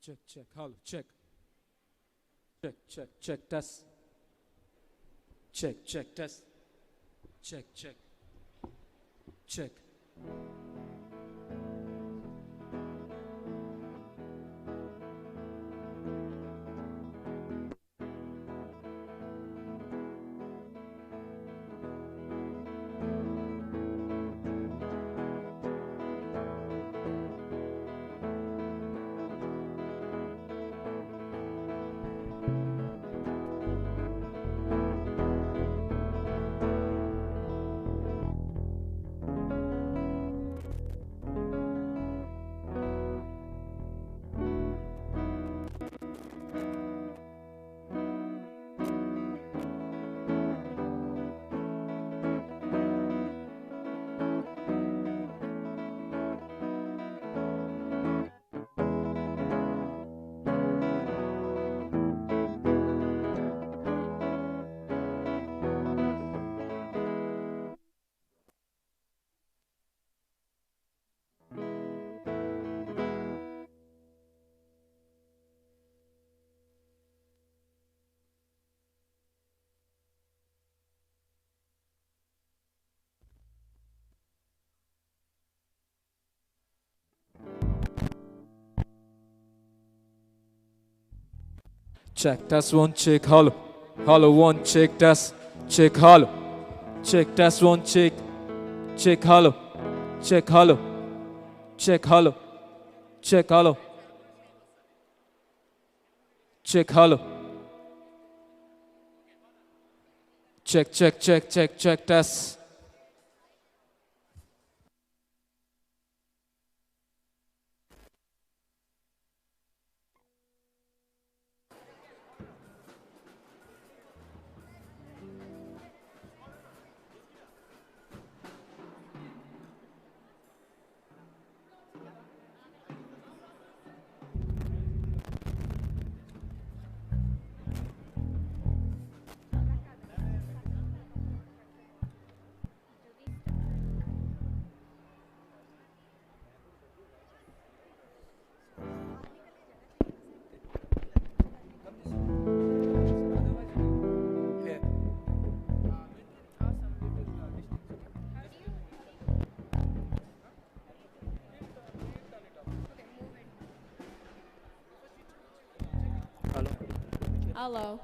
Check, check, hello, check. Check, check, check, test. Check, check, test. Check, check. Check. Check, test one, check, hello. Hello, one, check, test. Check, hello. Check, test one, check. Check, hello. Check, hello. Check, hello. Check, hello. Check, hello. Check, check, check, check, check, test. Hello.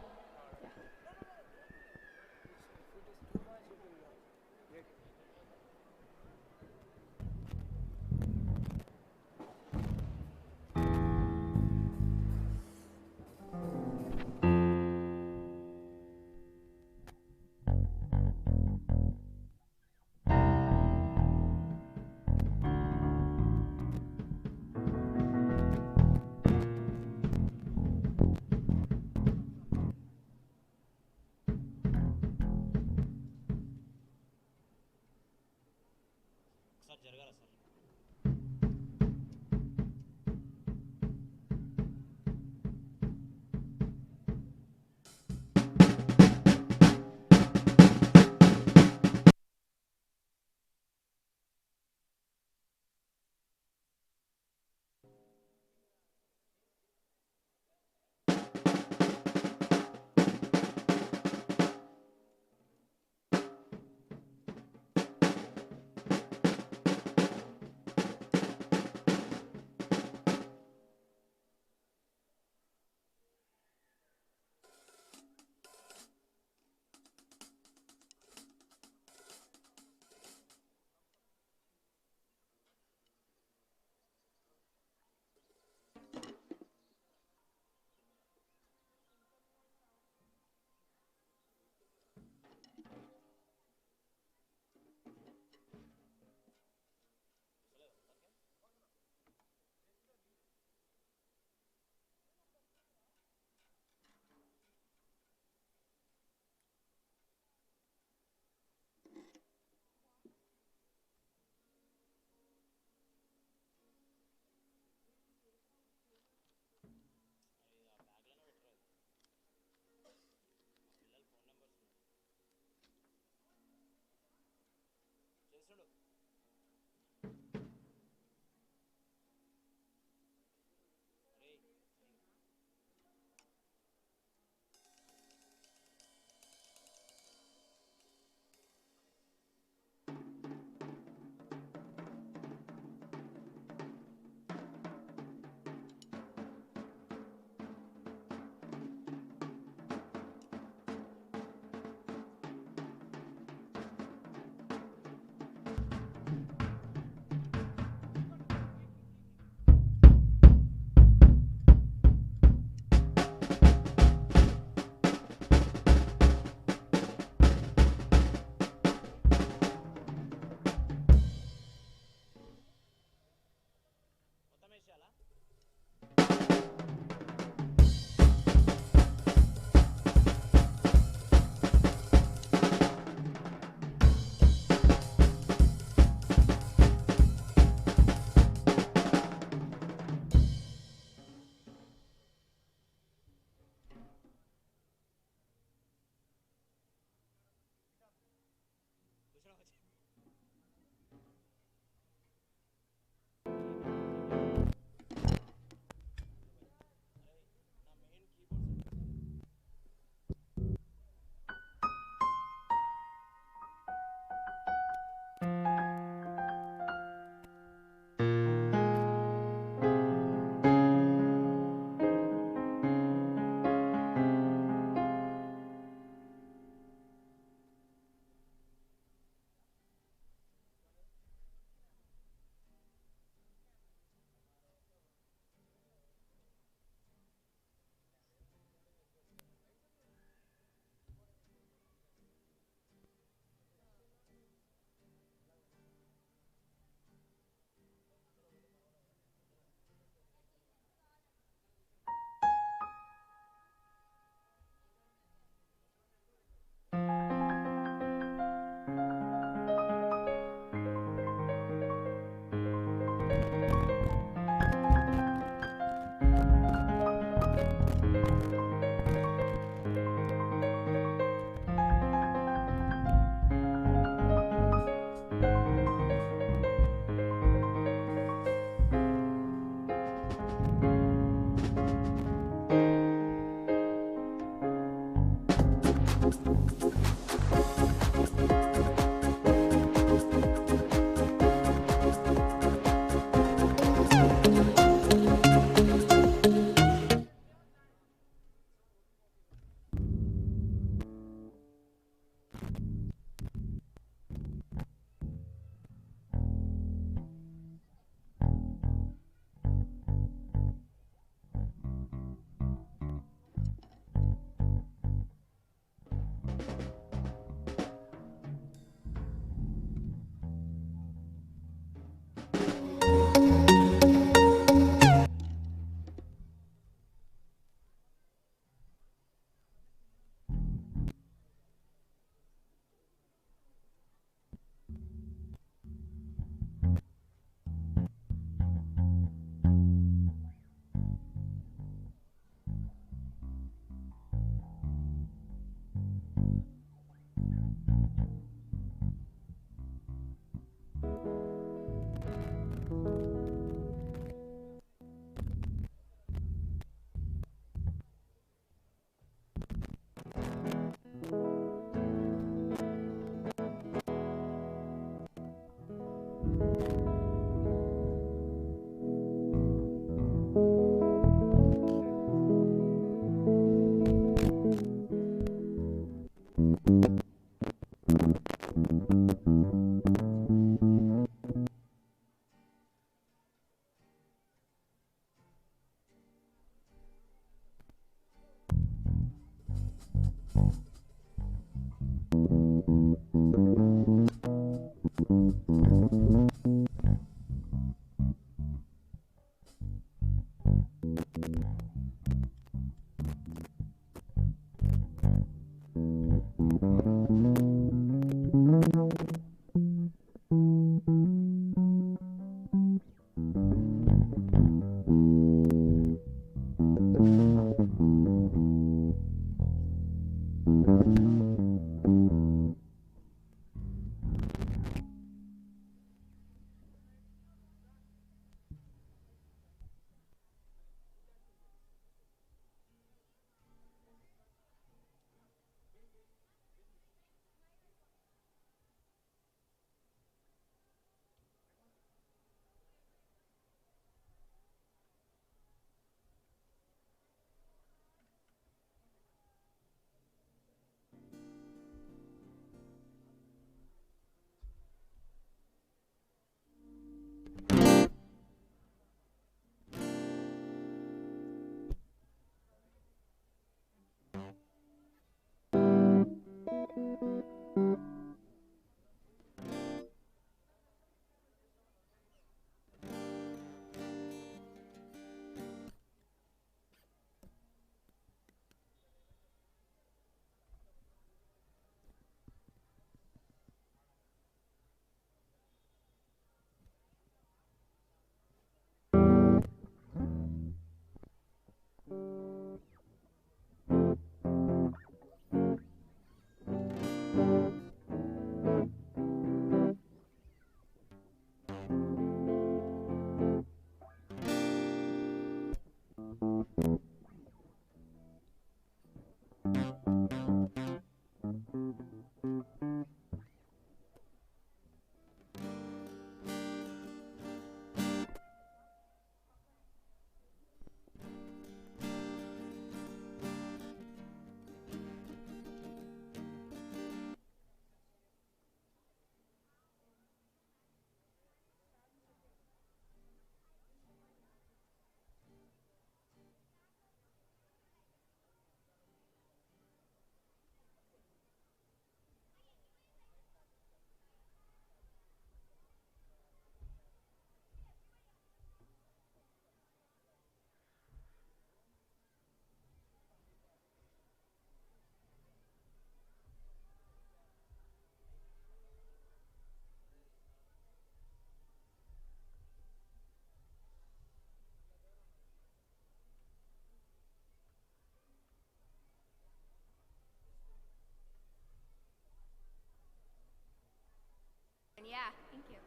Yeah, thank you.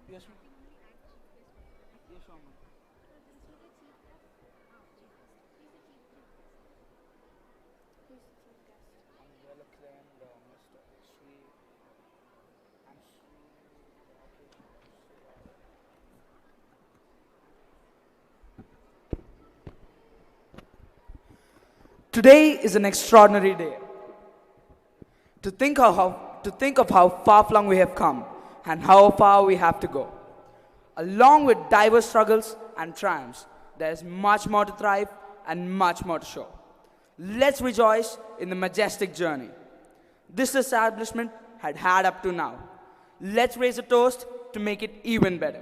Yes, ma'am. Yes, ma'am. I'm well acclaimed, Mr. Sri. I'm Sri Rakesh. Today is an extraordinary day. To think of how far-flung we have come and how far we have to go. Along with diverse struggles and triumphs, there is much more to thrive and much more to show. Let's rejoice in the majestic journey this establishment had up to now. Let's raise a toast to make it even better.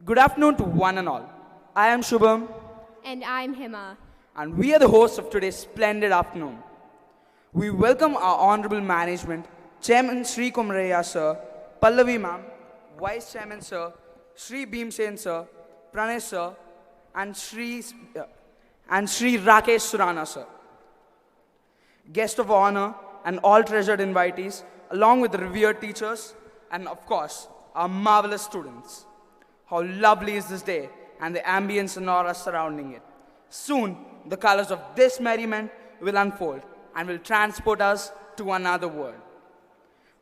Good afternoon to one and all. I am Shubham, And I'm Hima. and we are the hosts of today's splendid afternoon. We welcome our honorable management, Chairman Sri Kumaraya sir, Pallavi ma'am, Vice Chairman sir, Sri Bhimsen sir, Pranay sir, and Sri Rakesh Surana sir. Guest of honor and all treasured invitees, along with the revered teachers, and of course, our marvelous students. How lovely is this day and the ambience and aura surrounding it. Soon, the colors of this merriment will unfold and will transport us to another world.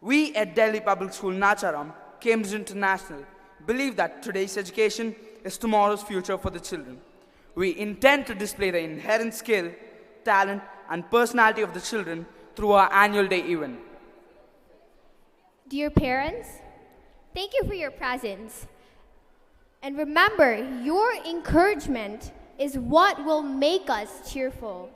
We at Delhi Public School Nacharam, Cambridge International, believe that today's education is tomorrow's future for the children. We intend to display the inherent skill, talent, and personality of the children through our annual day event. Dear parents, thank you for your presence. And remember, your encouragement is what will make us cheerful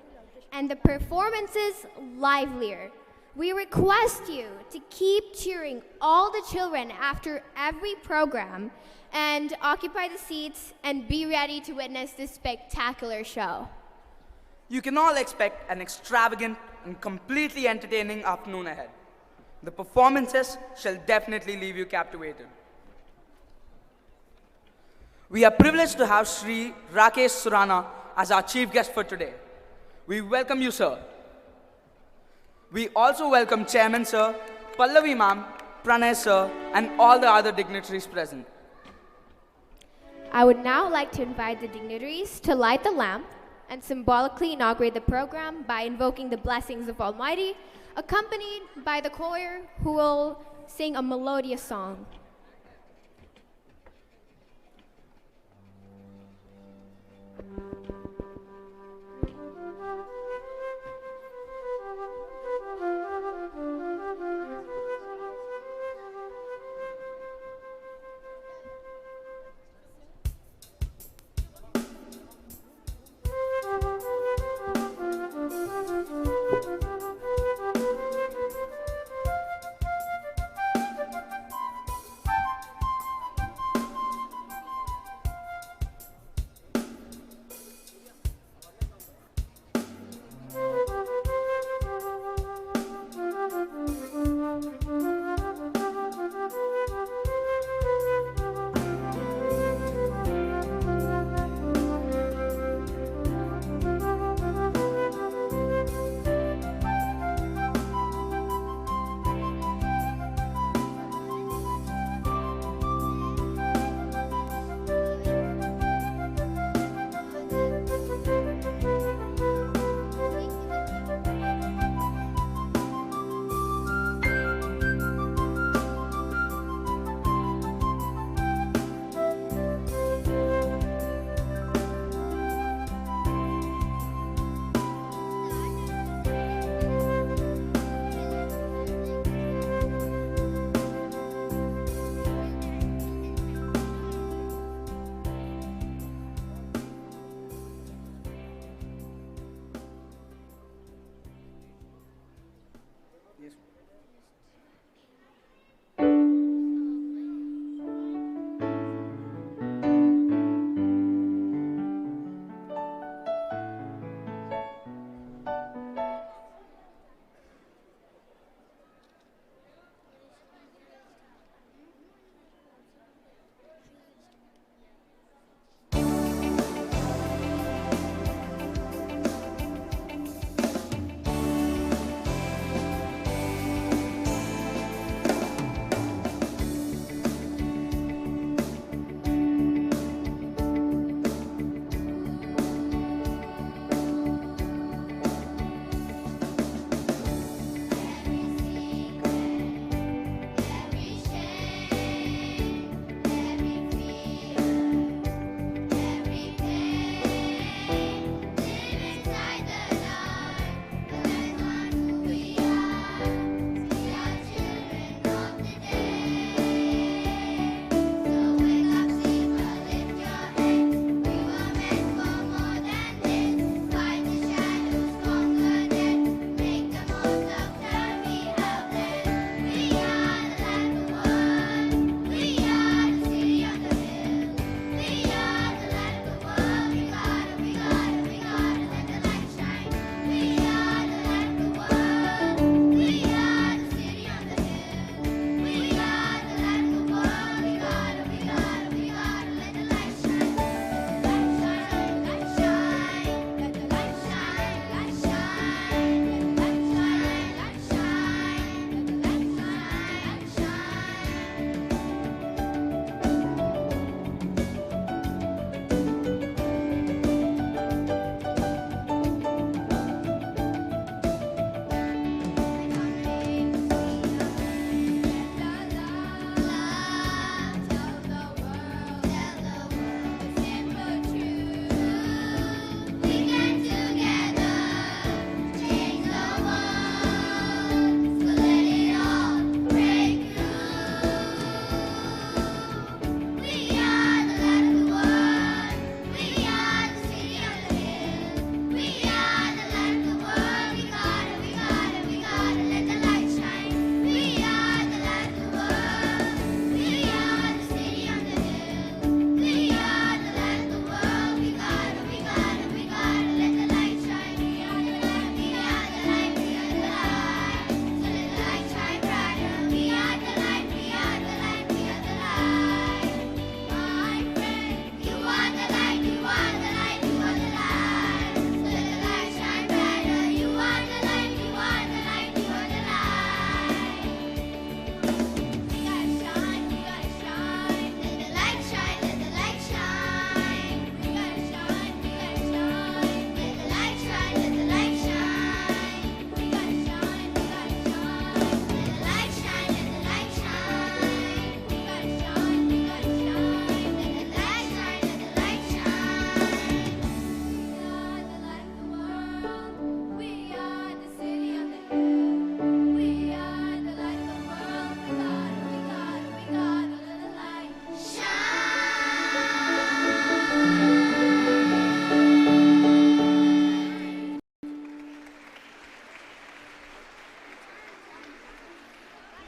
and the performances livelier. We request you to keep cheering all the children after every program and occupy the seats and be ready to witness this spectacular show. You can all expect an extravagant and completely entertaining afternoon ahead. The performances shall definitely leave you captivated. We are privileged to have Sri Rakesh Surana as our chief guest for today. We welcome you, sir. We also welcome Chairman Sir, Pallavi Ma'am, Pranay Sir, and all the other dignitaries present. I would now like to invite the dignitaries to light the lamp and symbolically inaugurate the program by invoking the blessings of Almighty, accompanied by the choir who will sing a melodious song.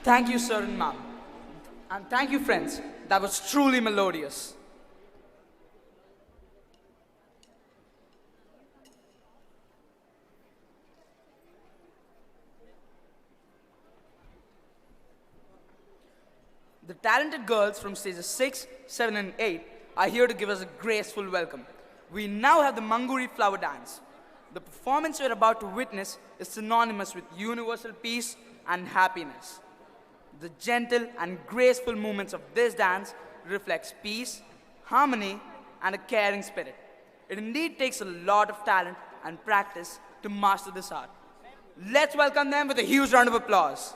Thank you, sir and ma'am. And thank you, friends. That was truly melodious. The talented girls from stages 6, 7, and 8 are here to give us a graceful welcome. We now have the Manguri flower dance. The performance we're about to witness is synonymous with universal peace and happiness. The gentle and graceful movements of this dance reflects peace, harmony, and a caring spirit. It indeed takes a lot of talent and practice to master this art. Let's welcome them with a huge round of applause.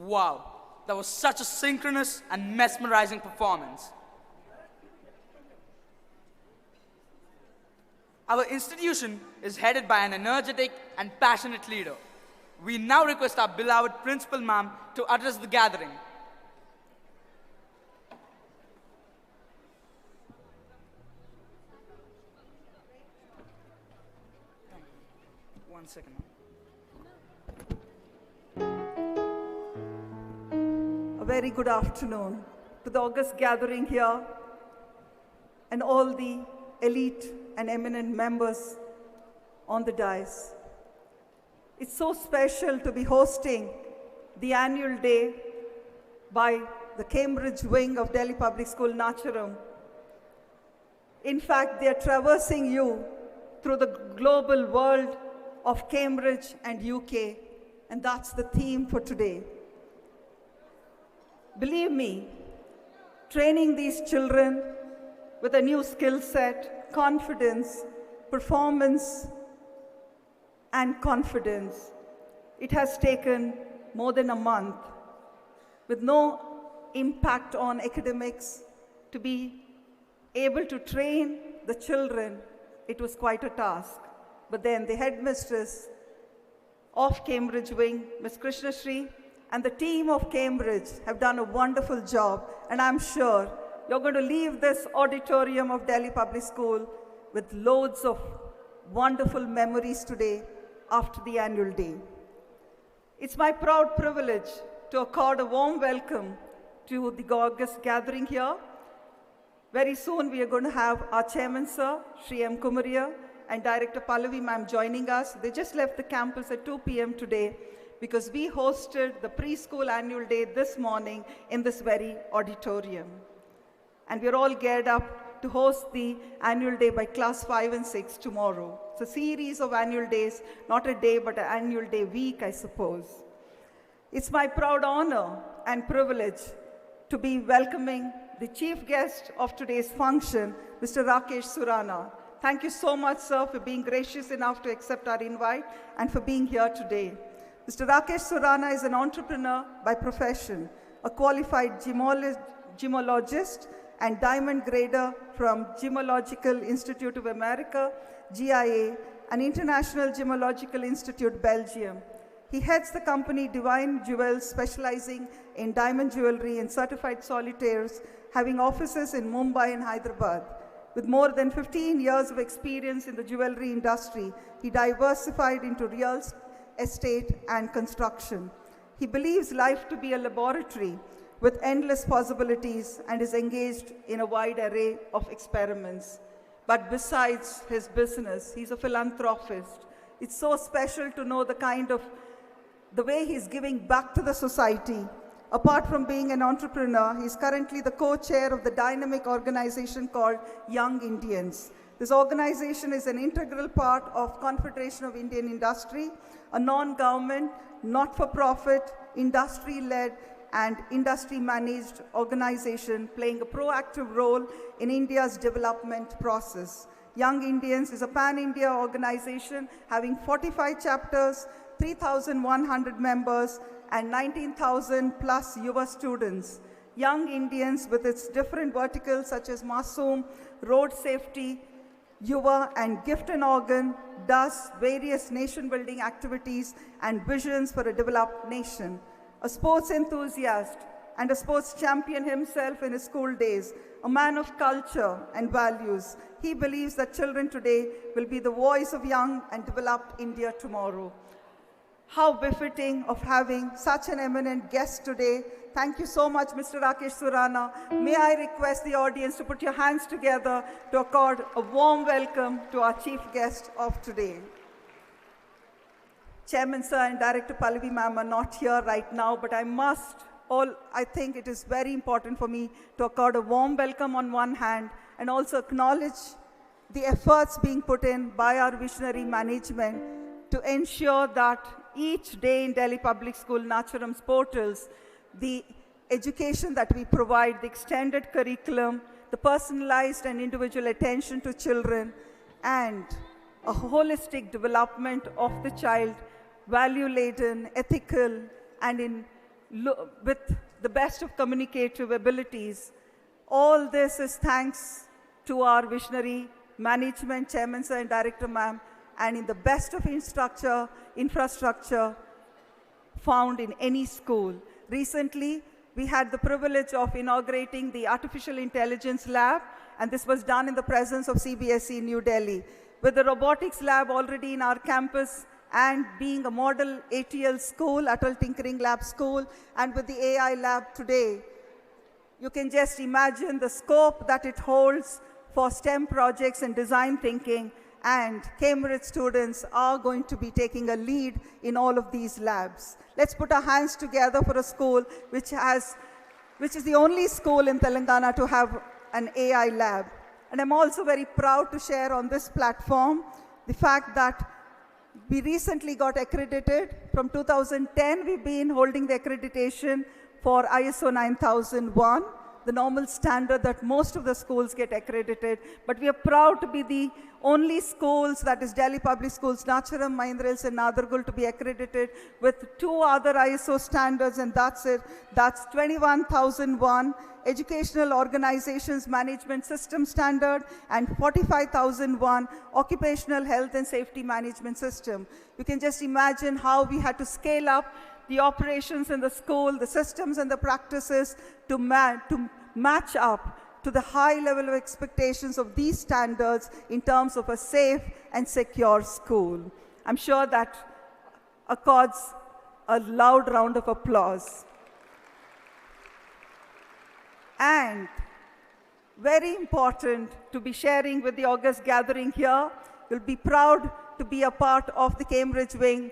Wow, that was such a synchronous and mesmerizing performance. Our institution is headed by an energetic and passionate leader. We now request our beloved Principal Ma'am to address the gathering. One second. A very good afternoon to the august gathering here and all the elite and eminent members on the dais. It's so special to be hosting the annual day by the Cambridge wing of Delhi Public School, Nacharam. In fact, they are traversing you through the global world of Cambridge and UK, and that's the theme for today. Believe me, training these children with a new skill set, confidence, performance, and confidence, it has taken more than a month with no impact on academics to be able to train the children. It was quite a task. But then the headmistress of Cambridge wing, Ms. Krishna Shri, and the team of Cambridge have done a wonderful job, and I'm sure you're going to leave this auditorium of Delhi Public School with loads of wonderful memories today after the annual day. It's my proud privilege to accord a warm welcome to the august gathering here. Very soon we are going to have our chairman, sir, Shri M. Kumaria, and Director Pallavi ma'am joining us. They just left the campus at 2 p.m. today because we hosted the preschool annual day this morning in this very auditorium. And we're all geared up to host the annual day by class 5 and 6 tomorrow. It's a series of annual days, not a day, but an annual day week, I suppose. It's my proud honor and privilege to be welcoming the chief guest of today's function, Mr. Rakesh Surana. Thank you so much, sir, for being gracious enough to accept our invite and for being here today. Mr. Rakesh Surana is an entrepreneur by profession, a qualified gemologist and diamond grader from Gemological Institute of America, GIA, an International Gemological Institute, Belgium. He heads the company Divine Jewels, specializing in diamond jewelry and certified solitaires, having offices in Mumbai and Hyderabad. With more than 15 years of experience in the jewelry industry, he diversified into real estate and construction. He believes life to be a laboratory with endless possibilities and is engaged in a wide array of experiments. But besides his business, he's a philanthropist. It's so special to know the way he's giving back to the society. Apart from being an entrepreneur, he's currently the co-chair of the dynamic organization called Young Indians. This organization is an integral part of Confederation of Indian Industry, a non-government, not-for-profit, industry-led and industry-managed organization playing a proactive role in India's development process. Young Indians is a pan-India organization having 45 chapters, 3,100 members, and 19,000 plus Yuva students. Young Indians, with its different verticals such as Masoom, road safety, Yuva, and gift and organ, does various nation-building activities and visions for a developed nation. A sports enthusiast and a sports champion himself in his school days, a man of culture and values, he believes that children today will be the voice of young and developed India tomorrow. How befitting of having such an eminent guest today. Thank you so much, Mr. Rakesh Surana. May I request the audience to put your hands together to accord a warm welcome to our chief guest of today. Chairman sir and Director Pallavi ma'am are not here right now, but I think it is very important for me to accord a warm welcome on one hand and also acknowledge the efforts being put in by our visionary management to ensure that each day in Delhi Public School Nacharam's portals, the education that we provide, the extended curriculum, the personalized and individual attention to children, and a holistic development of the child, value-laden, ethical, and in with the best of communicative abilities. All this is thanks to our visionary management, Chairman Sir and Director Ma'am, and in the best of infrastructure found in any school. Recently, we had the privilege of inaugurating the Artificial Intelligence Lab, and this was done in the presence of CBSE New Delhi. With the Robotics Lab already in our campus and being a model ATL school, Atal Tinkering Lab School, and with the AI Lab today, you can just imagine the scope that it holds for STEM projects and design thinking, and Cambridge students are going to be taking a lead in all of these labs. Let's put our hands together for a school which is the only school in Telangana to have an AI lab. And I'm also very proud to share on this platform the fact that we recently got accredited. From 2010, we've been holding the accreditation for ISO 9001, the normal standard that most of the schools get accredited. But we are proud to be the only schools, that is Delhi Public Schools, Nacharam, Mahindra and Nadargul, to be accredited with 2 other ISO standards, and that's it. That's 21001, Educational Organizations Management System Standard, and 45001, Occupational Health and Safety Management System. You can just imagine how we had to scale up the operations in the school, the systems and the practices to match up to the high level of expectations of these standards in terms of a safe and secure school. I'm sure that accords a loud round of applause. And very important to be sharing with the August gathering here, you'll be proud to be a part of the Cambridge wing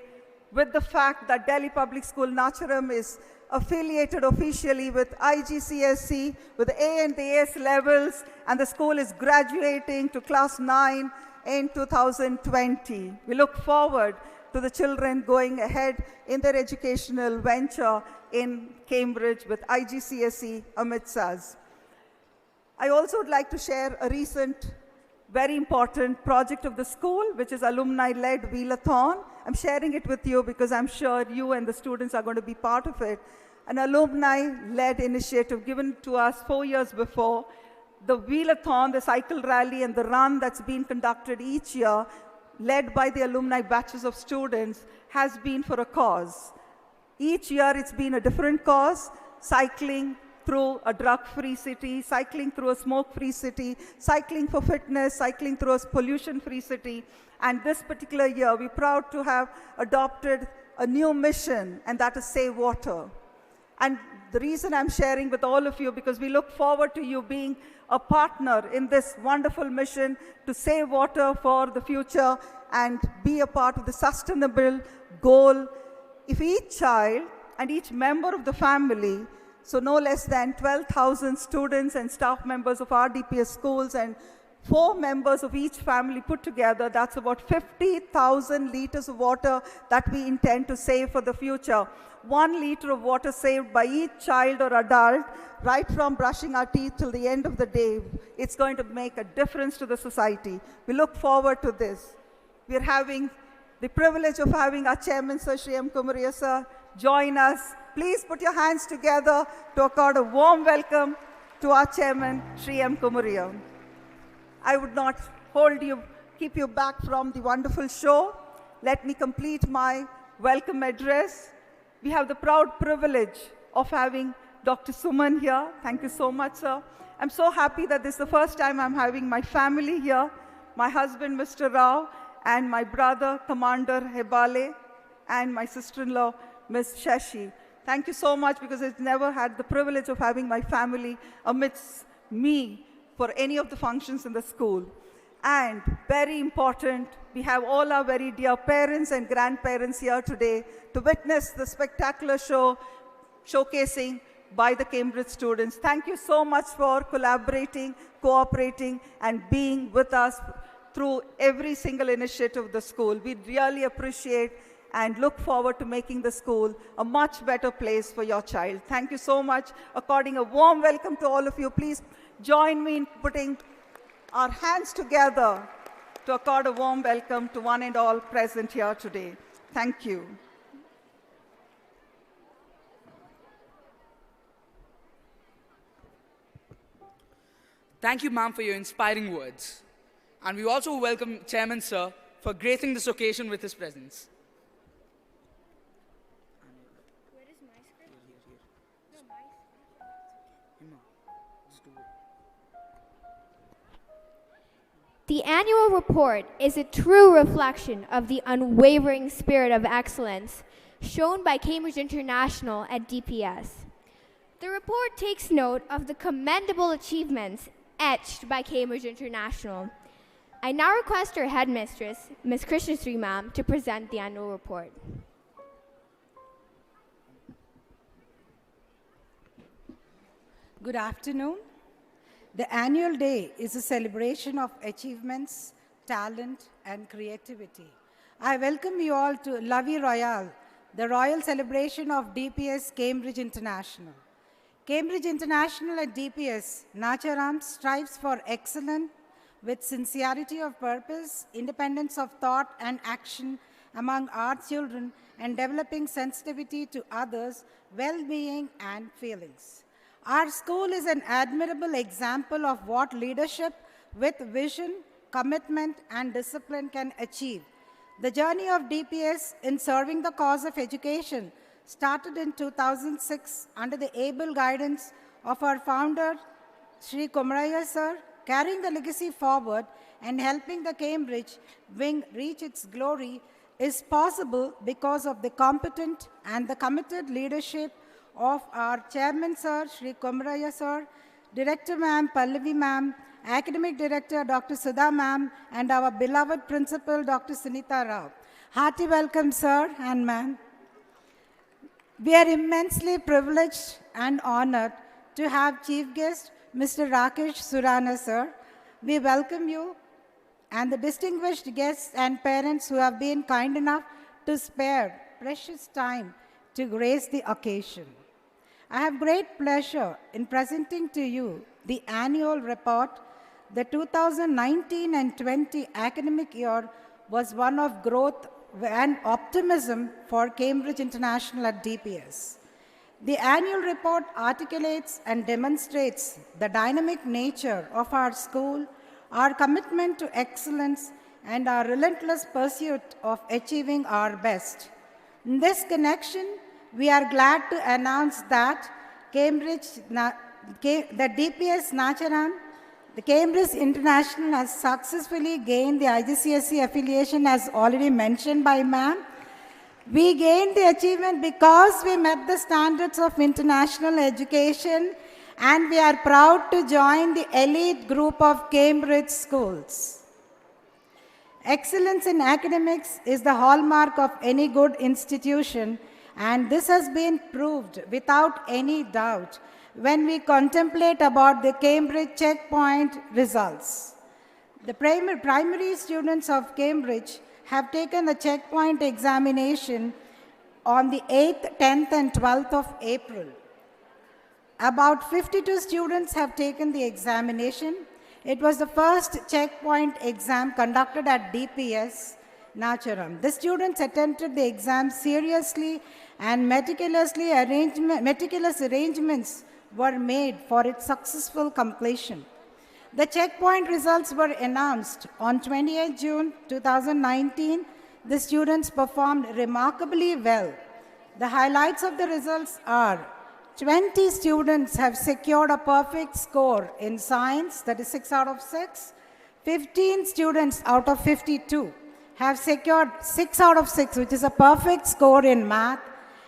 with the fact that Delhi Public School Nacharam is affiliated officially with IGCSE with A and the AS levels, and the school is graduating to class 9 in 2020. We look forward to the children going ahead in their educational venture in Cambridge with IGCSE amidst us. I also would like to share a recent, very important project of the school, which is alumni-led Wheelathon. I'm sharing it with you because I'm sure you and the students are going to be part of it. An alumni-led initiative given to us 4 years before. The Wheelathon, the cycle rally, and the run that's been conducted each year, led by the alumni batches of students, has been for a cause. Each year it's been a different cause: cycling through a drug-free city, cycling through a smoke-free city, cycling for fitness, cycling through a pollution-free city. And this particular year, we're proud to have adopted a new mission, and that is Save Water. And the reason I'm sharing with all of you, because we look forward to you being a partner in this wonderful mission to save water for the future and be a part of the sustainable goal. If each child and each member of the family, so no less than 12,000 students and staff members of our DPS schools and 4 members of each family put together, that's about 50,000 liters of water that we intend to save for the future. 1 liter of water saved by each child or adult, right from brushing our teeth till the end of the day, it's going to make a difference to the society. We look forward to this. We're having the privilege of having our chairman, Sir Shri M. Kumaria, sir, join us. Please put your hands together to accord a warm welcome to our chairman, Shri M. Kumaria. I would not keep you back from the wonderful show. Let me complete my welcome address. We have the proud privilege of having Dr. Suman here. Thank you so much, sir. I'm so happy that this is the first time I'm having my family here, my husband, Mr. Rao, and my brother, Commander Hebale, and my sister-in-law, Ms. Shashi. Thank you so much, because I've never had the privilege of having my family amidst me for any of the functions in the school. And very important, we have all our very dear parents and grandparents here today to witness the spectacular show showcasing by the Cambridge students. Thank you so much for collaborating, cooperating, and being with us through every single initiative of the school. We really appreciate and look forward to making the school a much better place for your child. Thank you so much. According a warm welcome to all of you. Please join me in putting our hands together to accord a warm welcome to one and all present here today. Thank you. Thank you, ma'am, for your inspiring words. And we also welcome Chairman Sir for gracing this occasion with his presence. The annual report is a true reflection of the unwavering spirit of excellence shown by Cambridge International at DPS. The report takes note of the commendable achievements etched by Cambridge International. I now request our headmistress, Ms. Krishnasri ma'am, to present the annual report. Good afternoon. The annual day is a celebration of achievements, talent, and creativity. I welcome you all to Vie Royale, the royal celebration of DPS Cambridge International. Cambridge International at DPS, Nacharam strives for excellence with sincerity of purpose, independence of thought and action among our children, and developing sensitivity to others' well-being and feelings. Our school is an admirable example of what leadership with vision, commitment, and discipline can achieve. The journey of DPS in serving the cause of education started in 2006 under the able guidance of our founder, Sri Kumaraya Sir, carrying the legacy forward and helping the Cambridge wing reach its glory is possible because of the competent and the committed leadership of our Chairman Sir, Sri Kumaraya Sir, Director Ma'am, Pallavi Ma'am, Academic Director Dr. Sudha Ma'am, and our beloved Principal Dr. Sunita Rao. Hearty welcome, Sir and Ma'am. We are immensely privileged and honored to have Chief Guest Mr. Rakesh Surana, Sir. We welcome you and the distinguished guests and parents who have been kind enough to spare precious time to grace the occasion. I have great pleasure in presenting to you the annual report. The 2019 and 20 academic year was one of growth and optimism for Cambridge International at DPS. The annual report articulates and demonstrates the dynamic nature of our school, our commitment to excellence, and our relentless pursuit of achieving our best. In this connection, we are glad to announce that the DPS Nacharam, the Cambridge International has successfully gained the IGCSE affiliation as already mentioned by ma'am. We gained the achievement because we met the standards of international education, and we are proud to join the elite group of Cambridge schools. Excellence in academics is the hallmark of any good institution, and this has been proved without any doubt when we contemplate about the Cambridge checkpoint results. The primary students of Cambridge have taken the checkpoint examination on the 8th, 10th, and 12th of April. About 52 students have taken the examination. It was the first checkpoint exam conducted at DPS Nacharam. The students attempted the exam seriously, and meticulous arrangements were made for its successful completion. The checkpoint results were announced on 28 June 2019. The students performed remarkably well. The highlights of the results are 20 students have secured a perfect score in science, that is 6 out of 6. 15 students out of 52 have secured 6 out of 6, which is a perfect score in math.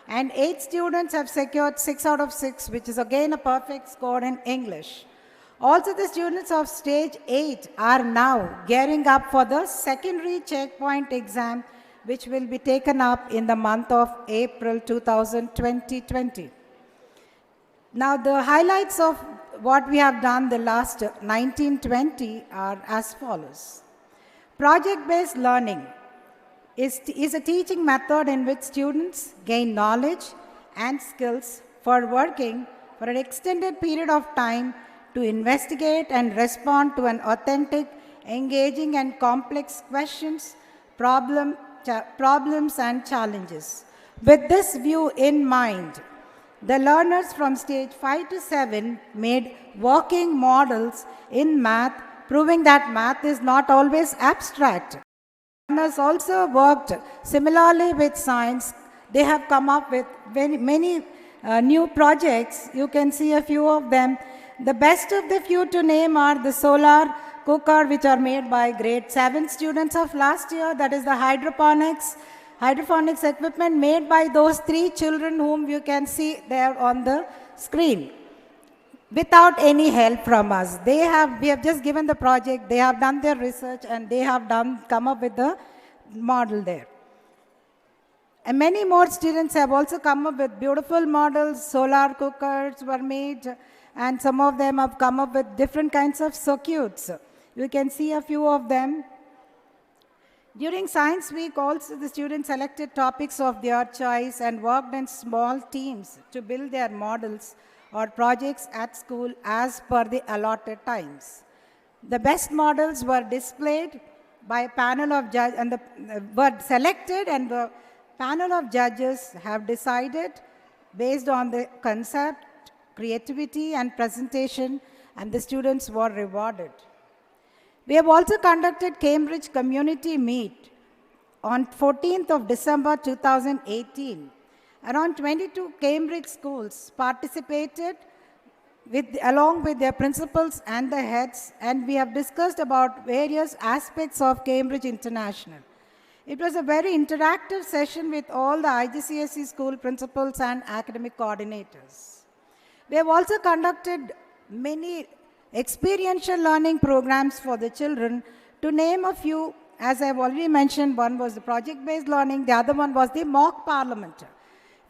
And 8 students have secured 6 out of 6, which is again a perfect score in English. Also, the students of stage 8 are now gearing up for the secondary checkpoint exam, which will be taken up in the month of April 2020. Now, the highlights of what we have done the last 1920 are as follows. Project-based learning is a teaching method in which students gain knowledge and skills for working for an extended period of time to investigate and respond to an authentic, engaging, and complex questions, problems, and challenges. With this view in mind, The learners from stage 5 to 7 made working models in math, proving that math is not always abstract. Learners also worked similarly with science. They have come up with many new projects. You can see a few of them. The best of the few to name are the solar cooker, which are made by grade 7 students of last year. That is the hydroponics equipment made by those 3 children whom you can see there on the screen, without any help from us. We have just given the project, they have done their research, and they have come up with the model there. And many more students have also come up with beautiful models. Solar cookers were made, and some of them have come up with different kinds of circuits. You can see a few of them. During Science Week also, the students selected topics of their choice and worked in small teams to build their models or projects at school as per the allotted times. The best models were displayed by a panel of judges, and were selected, and the panel of judges have decided based on the concept, creativity, and presentation, and the students were rewarded. We have also conducted Cambridge Community Meet on 14th of December 2018. Around 22 Cambridge schools participated along with their principals and the heads, and we have discussed about various aspects of Cambridge International. It was a very interactive session with all the IGCSE school principals and academic coordinators. We have also conducted many experiential learning programs for the children. To name a few, as I've already mentioned, one was the project-based learning, the other one was the mock parliament.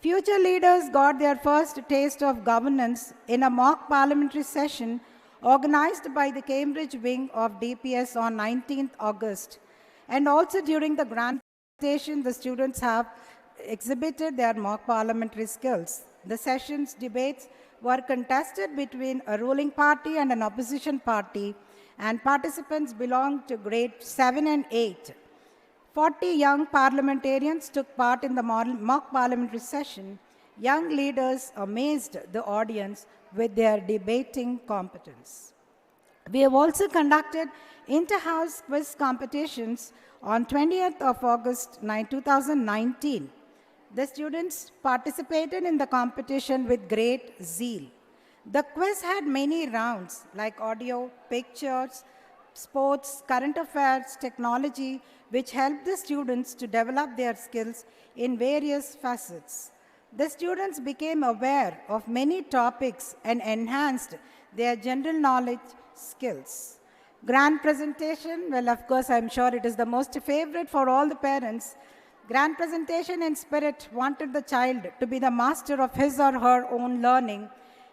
Future leaders got their first taste of governance in a mock parliamentary session organized by the Cambridge wing of DPS on 19th August. And also during the grand presentation, the students have exhibited their mock parliamentary skills. The session's debates were contested between a ruling party and an opposition party, and participants belonged to grade 7 and 8. 40 young parliamentarians took part in the mock parliamentary session. Young leaders amazed the audience with their debating competence. We have also conducted inter-house quiz competitions on 20th of August 2019. The students participated in the competition with great zeal. The quiz had many rounds like audio, pictures, sports, current affairs, technology, which helped the students to develop their skills in various facets. The students became aware of many topics and enhanced their general knowledge skills. Grand presentation, well, of course, I'm sure it is the most favorite for all the parents. Grand presentation in spirit wanted the child to be the master of his or her own learning.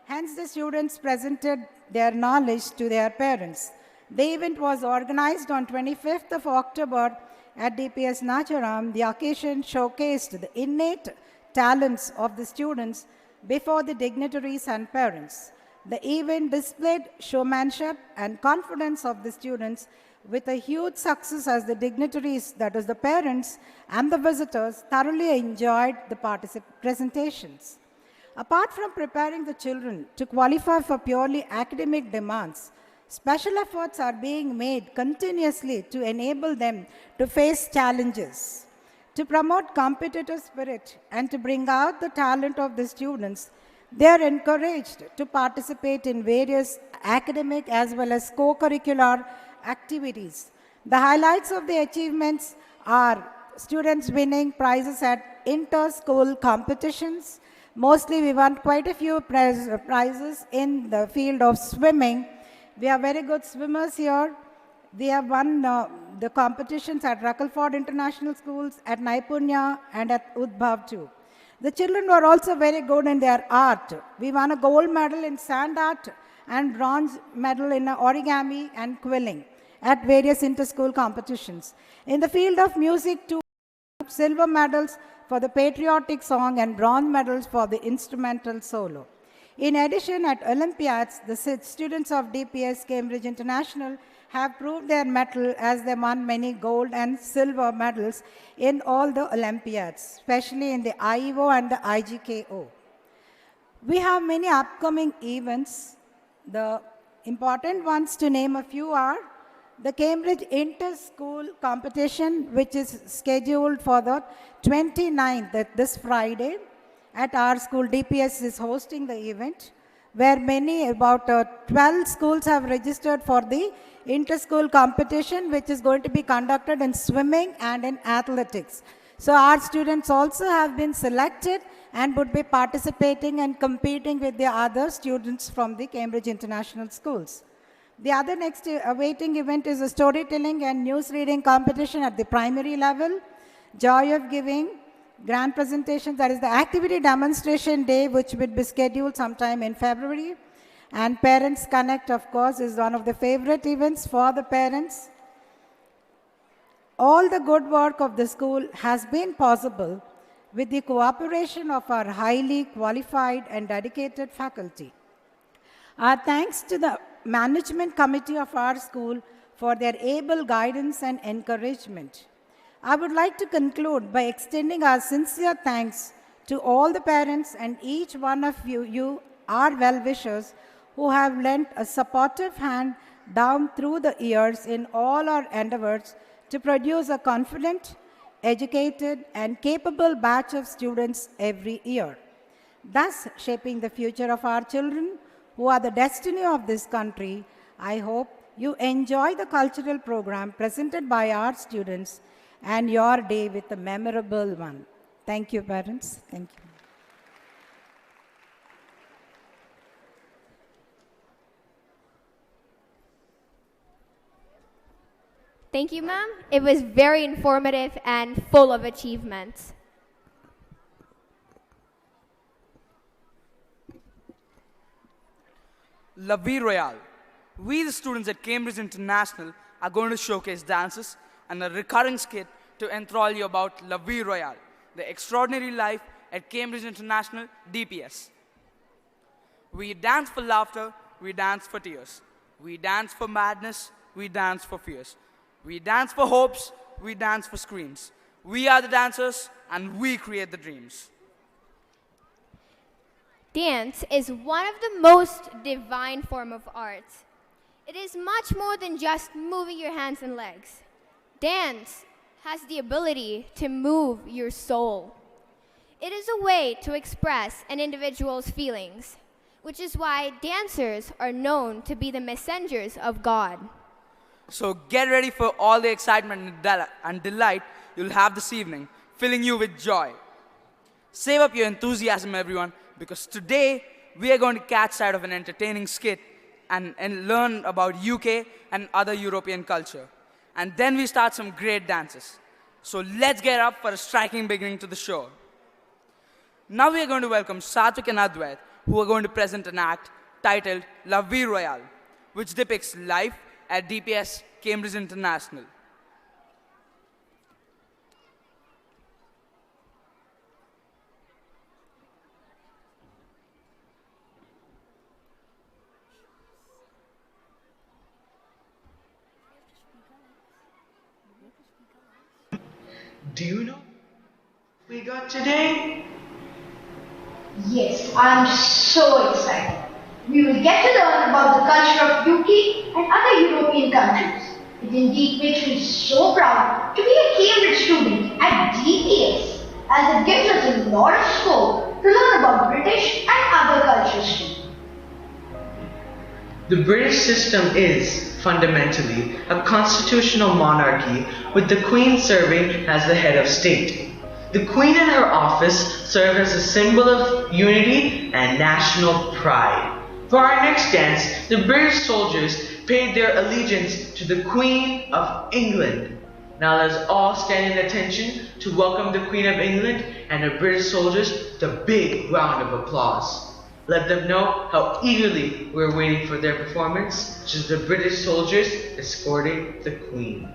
Hence, the students presented their knowledge to their parents. The event was organized on 25th of October at DPS Nacharam. The occasion showcased the innate talents of the students before the dignitaries and parents. The event displayed showmanship and confidence of the students with a huge success, as the dignitaries, that is the parents and the visitors, thoroughly enjoyed the presentations. Apart from preparing the children to qualify for purely academic demands, special efforts are being made continuously to enable them to face challenges. To promote competitive spirit and to bring out the talent of the students, they are encouraged to participate in various academic as well as co-curricular activities. The highlights of the achievements are students winning prizes at inter-school competitions. Mostly we won quite a few prizes in the field of swimming. We are very good swimmers here. We have won the competitions at Ruckleford International Schools, at Naipunya, and at Udbhav too. The children were also very good in their art. We won a gold medal in sand art and bronze medal in origami and quilling at various inter-school competitions. In the field of music too, silver medals for the patriotic song and bronze medals for the instrumental solo. In addition, at Olympiads, the students of DPS Cambridge International have proved their mettle as they won many gold and silver medals in all the Olympiads, especially in the IEO and the IGKO. We have many upcoming events. The important ones to name a few are the Cambridge Inter-School Competition, which is scheduled for the 29th, this Friday, at our school. DPS is hosting the event, where about 12 schools have registered for the inter-school competition, which is going to be conducted in swimming and in athletics. So our students also have been selected and would be participating and competing with the other students from the Cambridge International Schools. The other next awaiting event is a storytelling and news reading competition at the primary level. Joy of Giving, grand presentation, that is the activity demonstration day, which will be scheduled sometime in February. And Parents Connect, of course, is one of the favorite events for the parents. All the good work of the school has been possible with the cooperation of our highly qualified and dedicated faculty. Our thanks to the management committee of our school for their able guidance and encouragement. I would like to conclude by extending our sincere thanks to all the parents and each one of you, our well-wishers, who have lent a supportive hand down through the years in all our endeavors to produce a confident, educated, and capable batch of students every year, thus shaping the future of our children, who are the destiny of this country. I hope you enjoy the cultural program presented by our students and your day with a memorable one. Thank you, parents. Thank you. Thank you, ma'am. It was very informative and full of achievements. Vie Royale. We, the students at Cambridge International, are going to showcase dances and a recurring skit to enthrall you about Vie Royale, the extraordinary life at Cambridge International DPS. We dance for laughter, we dance for tears. We dance for madness, we dance for fears. We dance for hopes, we dance for screams. We are the dancers, and we create the dreams. Dance is one of the most divine form of art. It is much more than just moving your hands and legs. Dance has the ability to move your soul. It is a way to express an individual's feelings, which is why dancers are known to be the messengers of God. So get ready for all the excitement and delight you'll have this evening, filling you with joy. Save up your enthusiasm, everyone, because today we are going to catch sight of an entertaining skit and learn about UK and other European culture. And then we start some great dances. So let's get up for a striking beginning to the show. Now we are going to welcome Satvik and Advait, who are going to present an act titled Vie Royale, which depicts life at DPS Cambridge International. Do you know we got today? Yes, I'm so excited. We will get to learn about the culture of UK and other European countries. It indeed makes me so proud to be a Cambridge student at DPS, as it gives us a lot of scope to learn about British and other cultures too. The British system is, fundamentally, a constitutional monarchy with the Queen serving as the head of state. The Queen and her office serve as a symbol of unity and national pride. For our next dance, the British soldiers paid their allegiance to the Queen of England. Now let us all stand in attention to welcome the Queen of England and her British soldiers with a big round of applause. Let them know how eagerly we're waiting for their performance, which is the British soldiers escorting the Queen.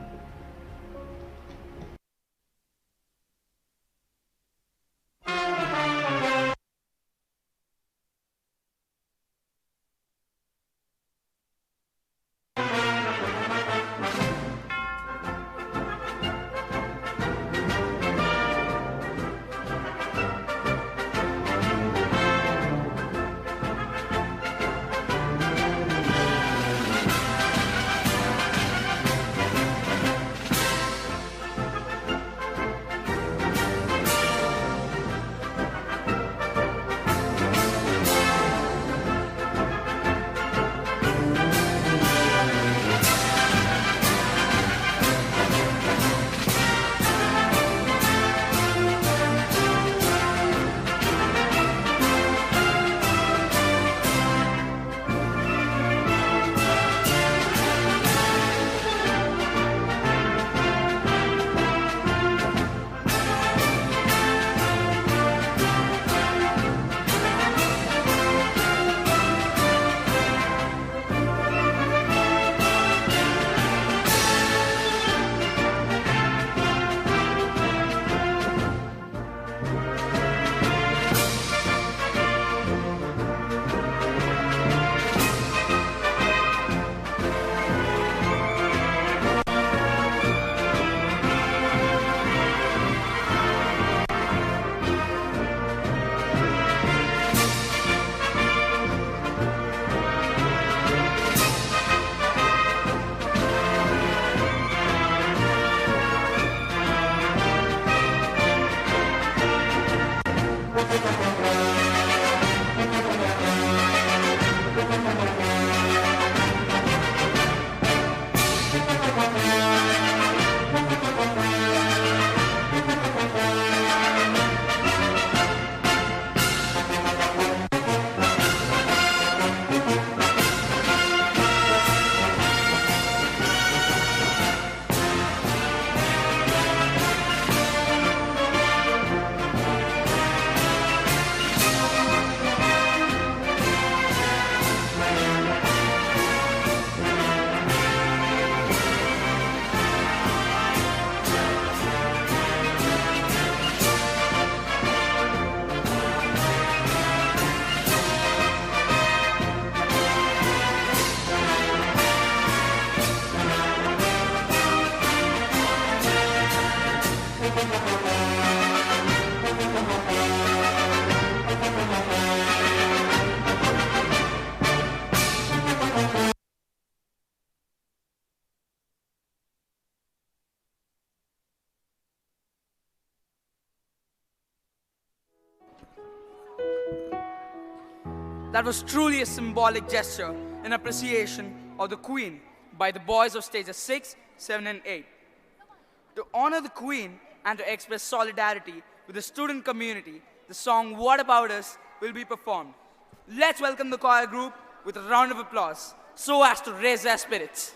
That was truly a symbolic gesture in appreciation of the Queen by the boys of stages 6, 7, and 8. To honor the Queen and to express solidarity with the student community, the song What About Us will be performed. Let's welcome the choir group with a round of applause so as to raise their spirits.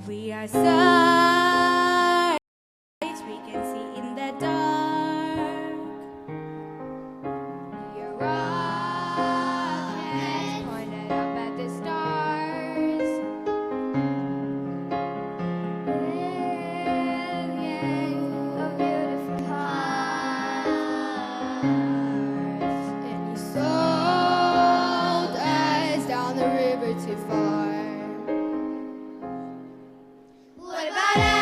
We are stars we can see in the dark. Your rocket pointed up at the stars. Millions of beautiful hearts, and you sold us down the river too far. What about us?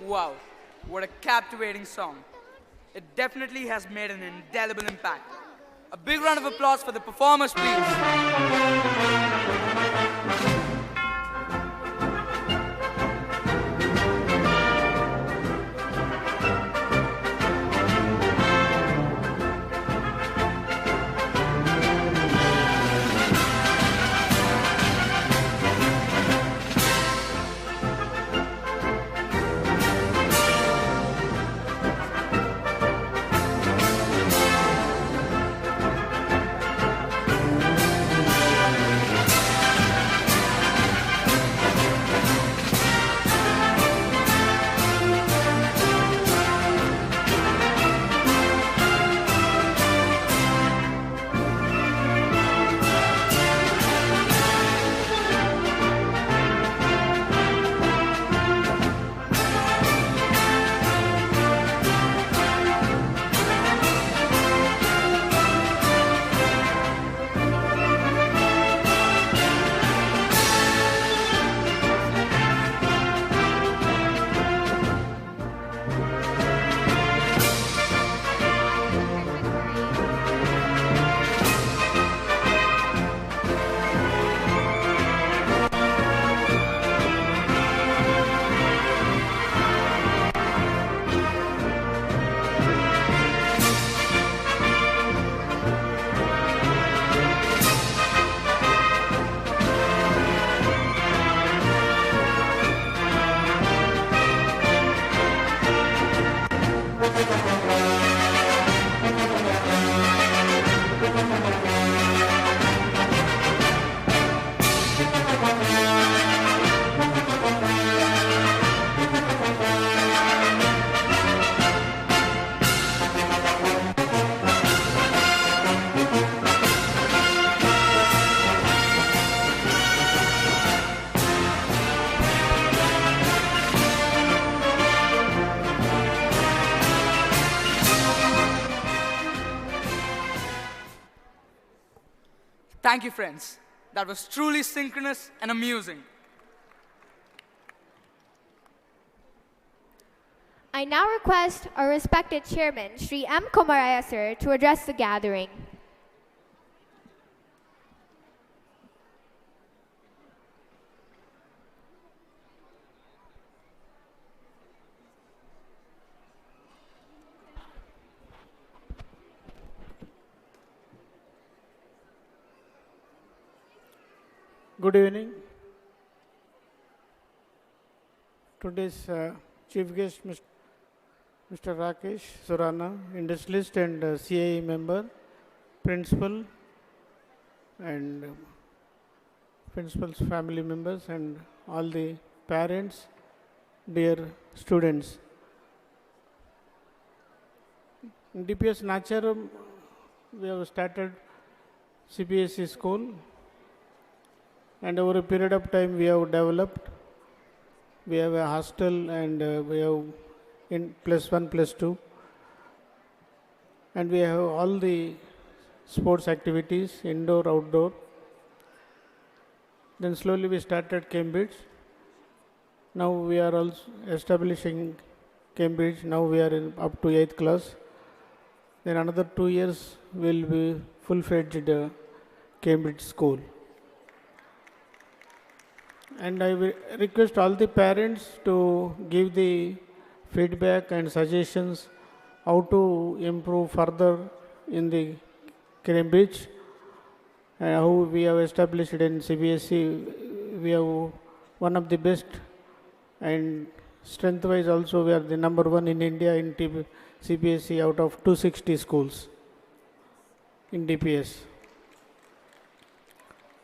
Wow, what a captivating song. It definitely has made an indelible impact. A big round of applause for the performers, please. Thank you, friends. That was truly synchronous and amusing. I now request our respected chairman, Sri M. Komaraya sir, to address the gathering. Good evening. Today's chief guest, Mr. Rakesh Surana, industrialist and CAIE member, principal, and principal's family members, and all the parents, dear students. In DPS Nacharam, we have started CBSE school, and over a period of time we have developed. We have a hostel, and we have in +1, +2, and we have all the sports activities, indoor, outdoor. Then slowly we started Cambridge. Now we are also establishing Cambridge. Now we are up to 8th class. Then another 2 years will be full-fledged Cambridge school. And I will request all the parents to give the feedback and suggestions how to improve further in the Cambridge, and how we have established in CBSE. We have one of the best, and strength-wise also we are the #1 in India in CBSE out of 260 schools in DPS.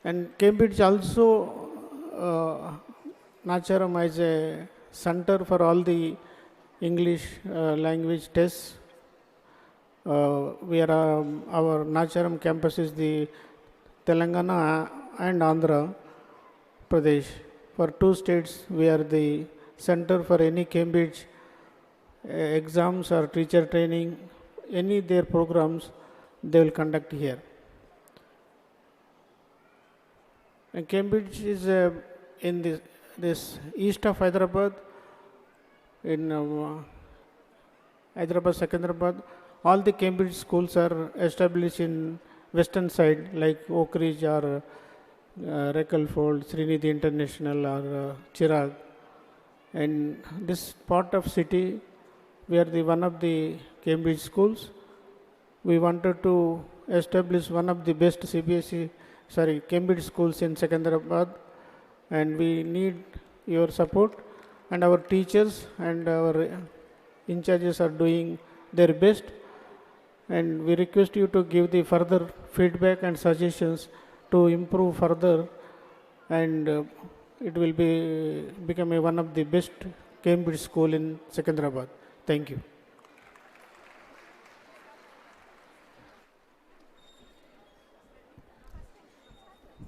And Cambridge also Nacharam as a center for all the English language tests. We are our Nacharam campus is the Telangana and Andhra Pradesh. For 2 states, we are the center for any Cambridge exams or teacher training, any their programs they will conduct here. And Cambridge is in this east of Hyderabad, in Hyderabad, Secunderabad. All the Cambridge schools are established in western side like Oak Ridge or Recklefold, Srinidhi International or Chirag. And this part of city, we are the one of the Cambridge schools. We wanted to establish one of the best Cambridge schools in Secunderabad, and we need your support. And our teachers and our in charges are doing their best, and we request you to give the further feedback and suggestions to improve further, and it will become one of the best Cambridge school in Secunderabad. Thank you.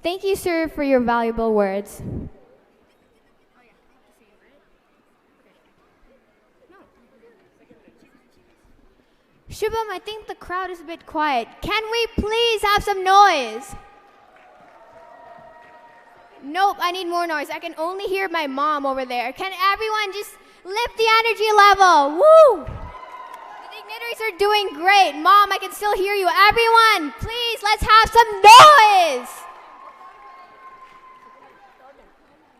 Thank you, sir, for your valuable words. Shubham, I think the crowd is a bit quiet. Can we please have some noise? Nope, I need more noise. I can only hear my mom over there. Can everyone just lift the energy level? Woo! The dignitaries are doing great. Mom, I can still hear you. Everyone, please, let's have some noise.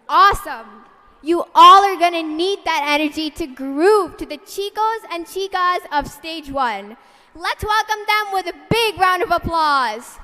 Awesome. You all are gonna need that energy to groove to the chicos and chicas of stage 1. Let's welcome them with a big round of applause.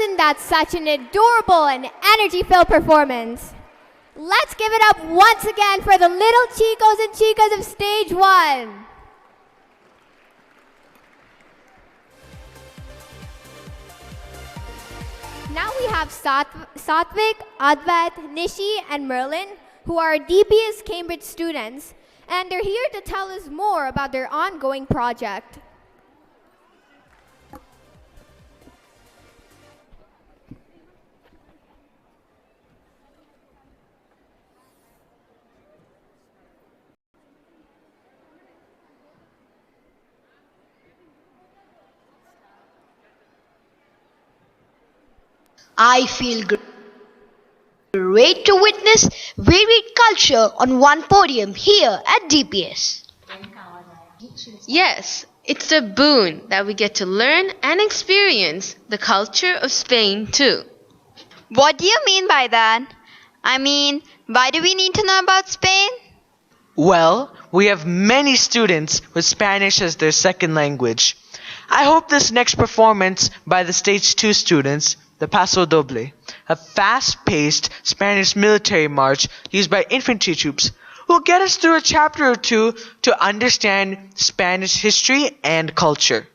Wasn't that such an adorable and energy-filled performance? Let's give it up once again for the little Chicos and Chicas of Stage 1. Now we have Satvik, Advait, Nishi, and Merlin, who are DPS Cambridge students, and they're here to tell us more about their ongoing project. I feel great to witness varied culture on one podium here at DPS. Yes, it's a boon that we get to learn and experience the culture of Spain too. What do you mean by that? I mean, why do we need to know about Spain? Well, we have many students with Spanish as their second language. I hope this next performance by the Stage 2 students, the Paso Doble, a fast-paced Spanish military march used by infantry troops, will get us through a chapter or two to understand Spanish history and culture.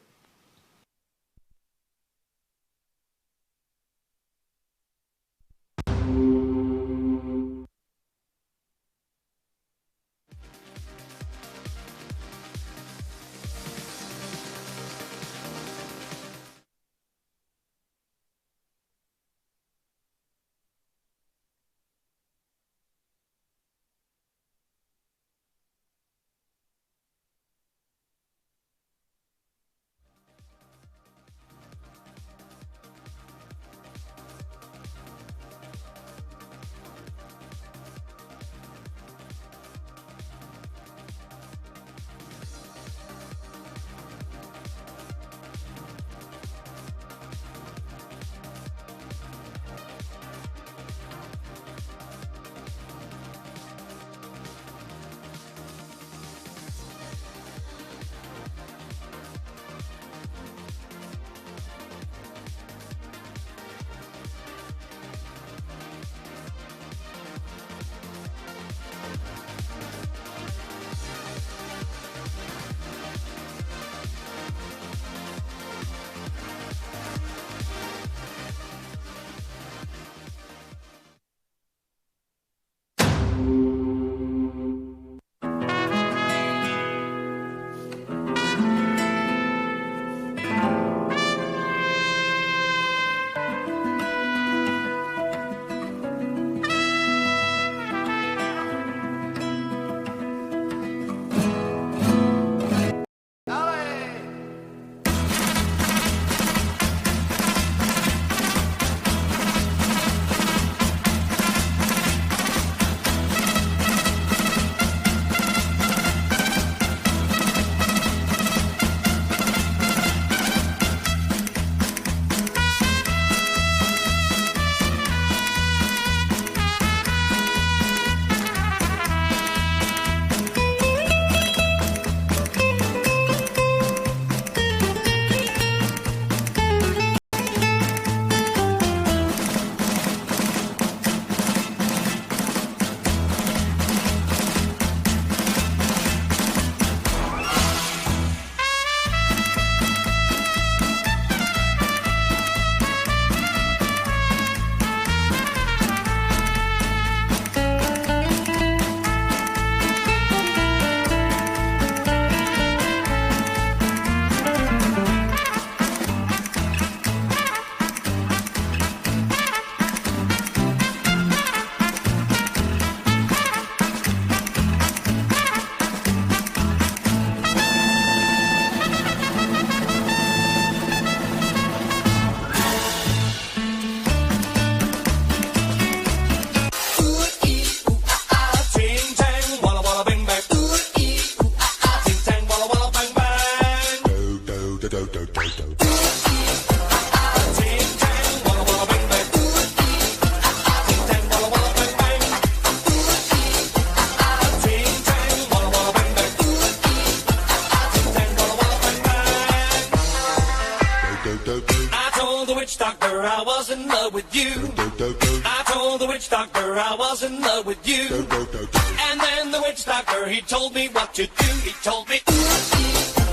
witch doctor, I was in love with you. And then the witch doctor, he told me what to do. He told me, ooh, ee,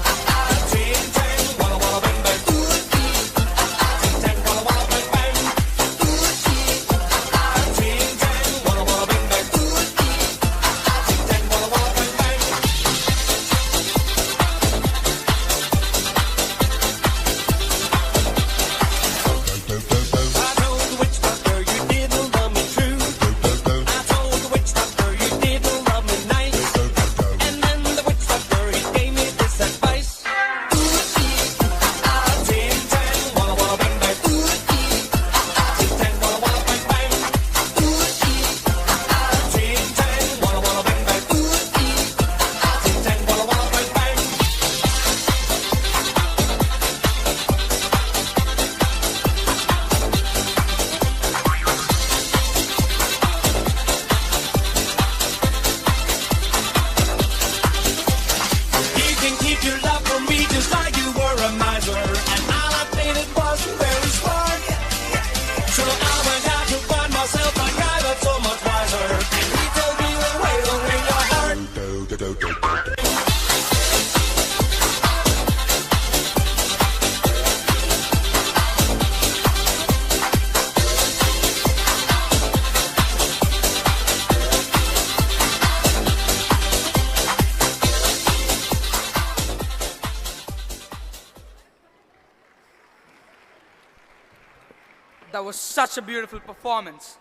ah, ting, tang, walla, walla, bang, bang. Ooh, ee, ah, ting, tang, walla, walla, bang, bang. Ooh, ee, ah, ting, tang, walla, walla, bang, bang. Ooh, ee, ah, ting, tang, walla, walla, bang, bang. I told the witch doctor you didn't love me true. I told the witch doctor you didn't love me nice. And then the witch doctor, he gave me this advice. Ooh, ee, ah, ting, tang, walla, walla, bang, bang. Ooh, ee, ah, ting, tang, walla, walla, bang, bang. Ooh, ee, ah, ting, tang, walla, walla, bang, bang. Ooh, ee, ah, ting, tang, walla, walla, bang, bang. You can keep your love from me just like you were a miser. And all I did wasn't very smart. So I went out to find myself a guy that's so much wiser. And he told me the way to win your heart. That was such a beautiful performance.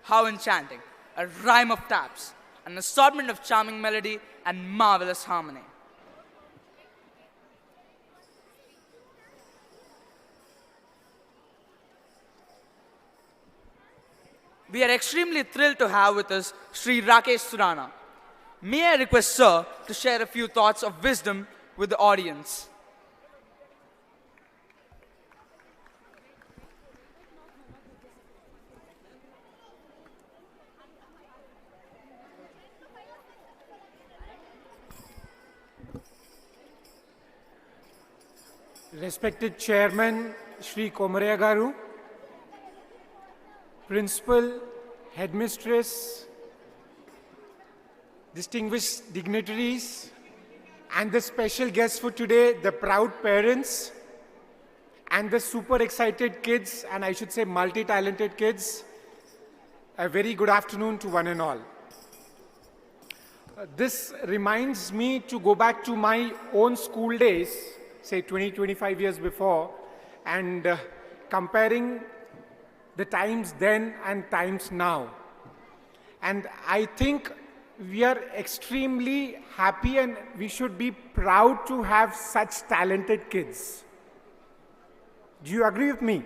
How enchanting. A rhyme of taps, an assortment of charming melody and marvelous harmony. We are extremely thrilled to have with us Sri Rakesh Surana. May I request Sir to share a few thoughts of wisdom with the audience. Respected Chairman Shri Komaraya Garu, Principal, Headmistress, distinguished dignitaries, and the special guests for today, the proud parents, and the super excited kids, and I should say multi-talented kids, a very good afternoon to one and all. This reminds me to go back to my own school days, say 20, 25 years before, and comparing the times then and times now. And I think we are extremely happy and we should be proud to have such talented kids. Do you agree with me?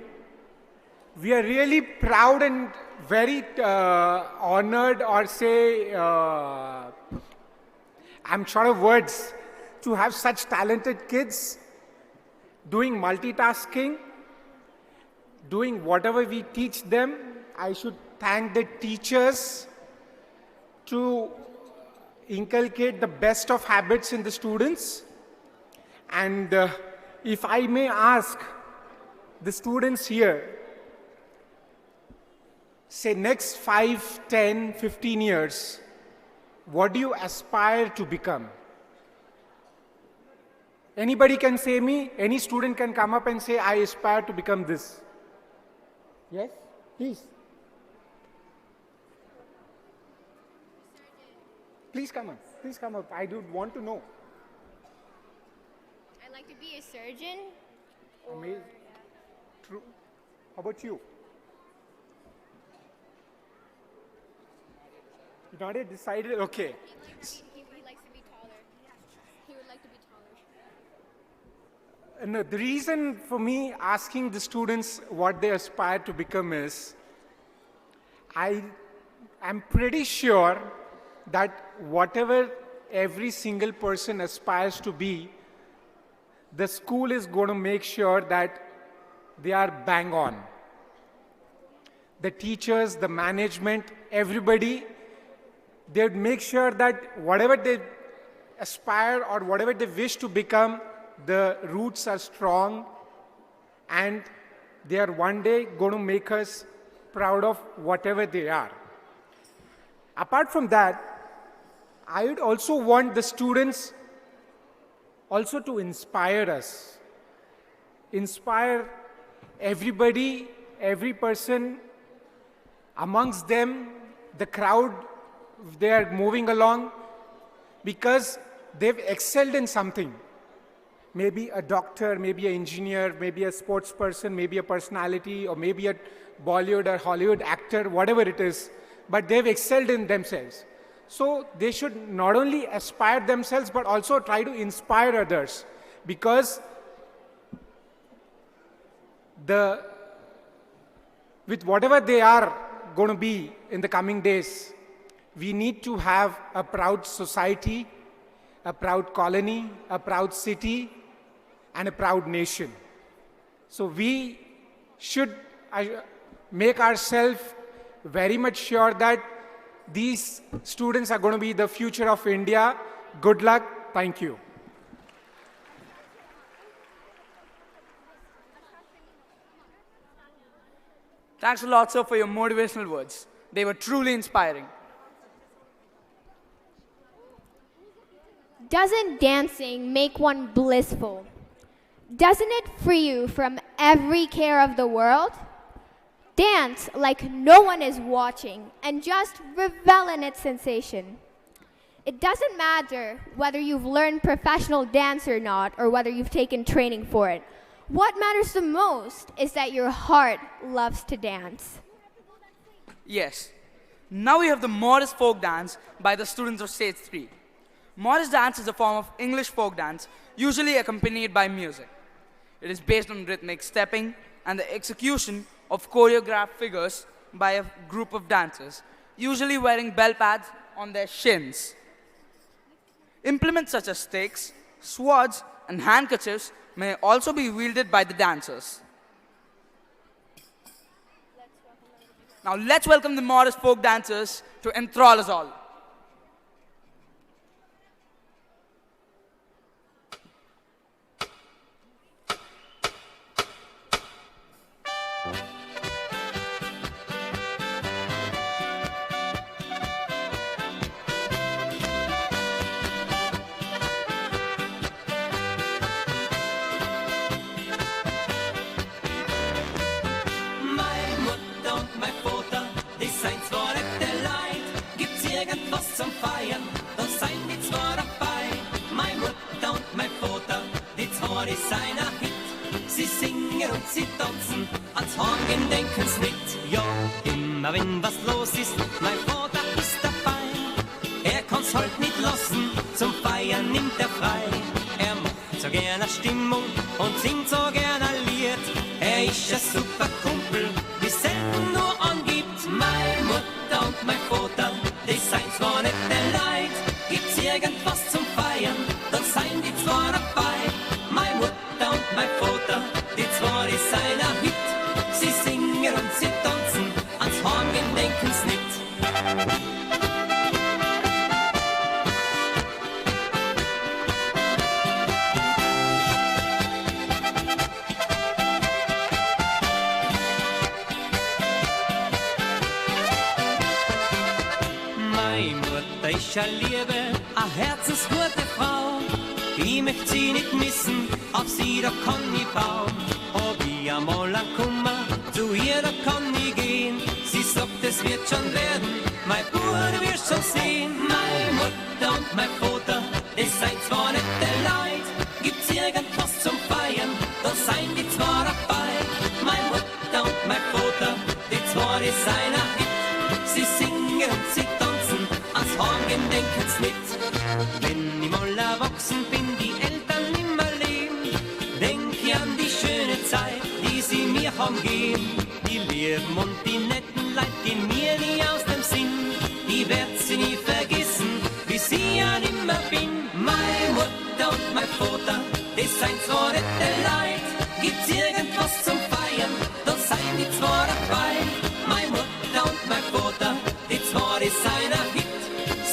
We are really proud and very honored, or say, I'm short of words, to have such talented kids doing multitasking, doing whatever we teach them. I should thank the teachers to inculcate the best of habits in the students. And if I may ask the students here, say next 5, 10, 15 years, what do you aspire to become? Anybody can say me, any student can come up and say, I aspire to become this. Yes, please. Please come up. Please come up. I do want to know. I'd like to be a surgeon. Amazing. True. How about you? You not yet decided? Okay. He likes to be taller. He would like to be taller. No, the reason for me asking the students what they aspire to become is, I am pretty sure that whatever every single person aspires to be, the school is going to make sure that they are bang on. The teachers, the management, everybody, they'd make sure that whatever they aspire or whatever they wish to become, the roots are strong and they are one day going to make us proud of whatever they are. Apart from that, I would also want the students also to inspire us. Inspire everybody, every person amongst them, the crowd they are moving along, because they've excelled in something. Maybe a doctor, maybe an engineer, maybe a sports person, maybe a personality, or maybe a Bollywood or Hollywood actor, whatever it is, but they've excelled in themselves. So they should not only aspire themselves, but also try to inspire others, because with whatever they are going to be in the coming days, we need to have a proud society, a proud colony, a proud city, and a proud nation. So we should make ourselves very much sure that these students are going to be the future of India. Good luck. Thank you. Thanks a lot, sir, for your motivational words. They were truly inspiring. Doesn't dancing make one blissful? Doesn't it free you from every care of the world? Dance like no one is watching and just revel in its sensation. It doesn't matter whether you've learned professional dance or not, or whether you've taken training for it. What matters the most is that your heart loves to dance. Yes. Now we have the Morris folk dance by the students of Stage 3. Morris dance is a form of English folk dance, usually accompanied by music. It is based on rhythmic stepping and the execution of choreographed figures by a group of dancers, usually wearing bell pads on their shins. Implements such as sticks, swords, and handkerchiefs may also be wielded by the dancers. Now let's welcome the Morris folk dancers to enthrall us all. Zum Feiern, da seien die zwei dabei. Meine Mutter und mein Vater, die zwei, die seien ein Hit. Sie singen und sie tanzen, ans Heimgehen denken's nicht. Ja, immer wenn was los ist, mein Vater ist dabei. Er kann's halt nicht lassen, zum Feiern nimmt er frei. Er macht so gern eine Stimmung und singt so gern ein Lied. Er ist ein super Kumpel, wie selten nur angibt. Meine Mutter und mein Vater, die seien zwar nicht der Leid, gibt's irgendwas zum Feiern, dann seien die zwei dabei. Meine Mutter und mein Vater, die zwei, die seien ein Hit. Sie singen und sie tanzen, ans Heimgehen denken's nicht. Ich liebe a herzensgute Frau. Ich möcht sie nicht missen, auf sie da kann ich bauen. Ob ich einmal ein Kummer, zu ihr da kann ich gehen. Sie sagt, es wird schon werden, mein Bruder wird schon sehen. Meine Mutter und mein Vater, es seien zwar nicht der Leid, gibt's irgendwas zum Feiern, da seien die zwei dabei. Meine Mutter und mein Vater, die zwei, die seien ein Hit. Sie singen und sie tanzen, ans Heimgehen denken's nicht. Wenn ich mal erwachsen bin, die Eltern nimmer leben, denk ich an die schöne Zeit, die sie mir haben gegeben. Die Lieben und die netten Leute gehen mir nie aus dem Sinn. Ich werd sie nie vergessen, wie sie ja nimmer bin. Meine Mutter und mein Vater, die seien zwar nicht der Leid, gibt's irgendwas zum Feiern, dann seien die zwei dabei. Meine Mutter und mein Vater, die zwei, die seien ein Hit.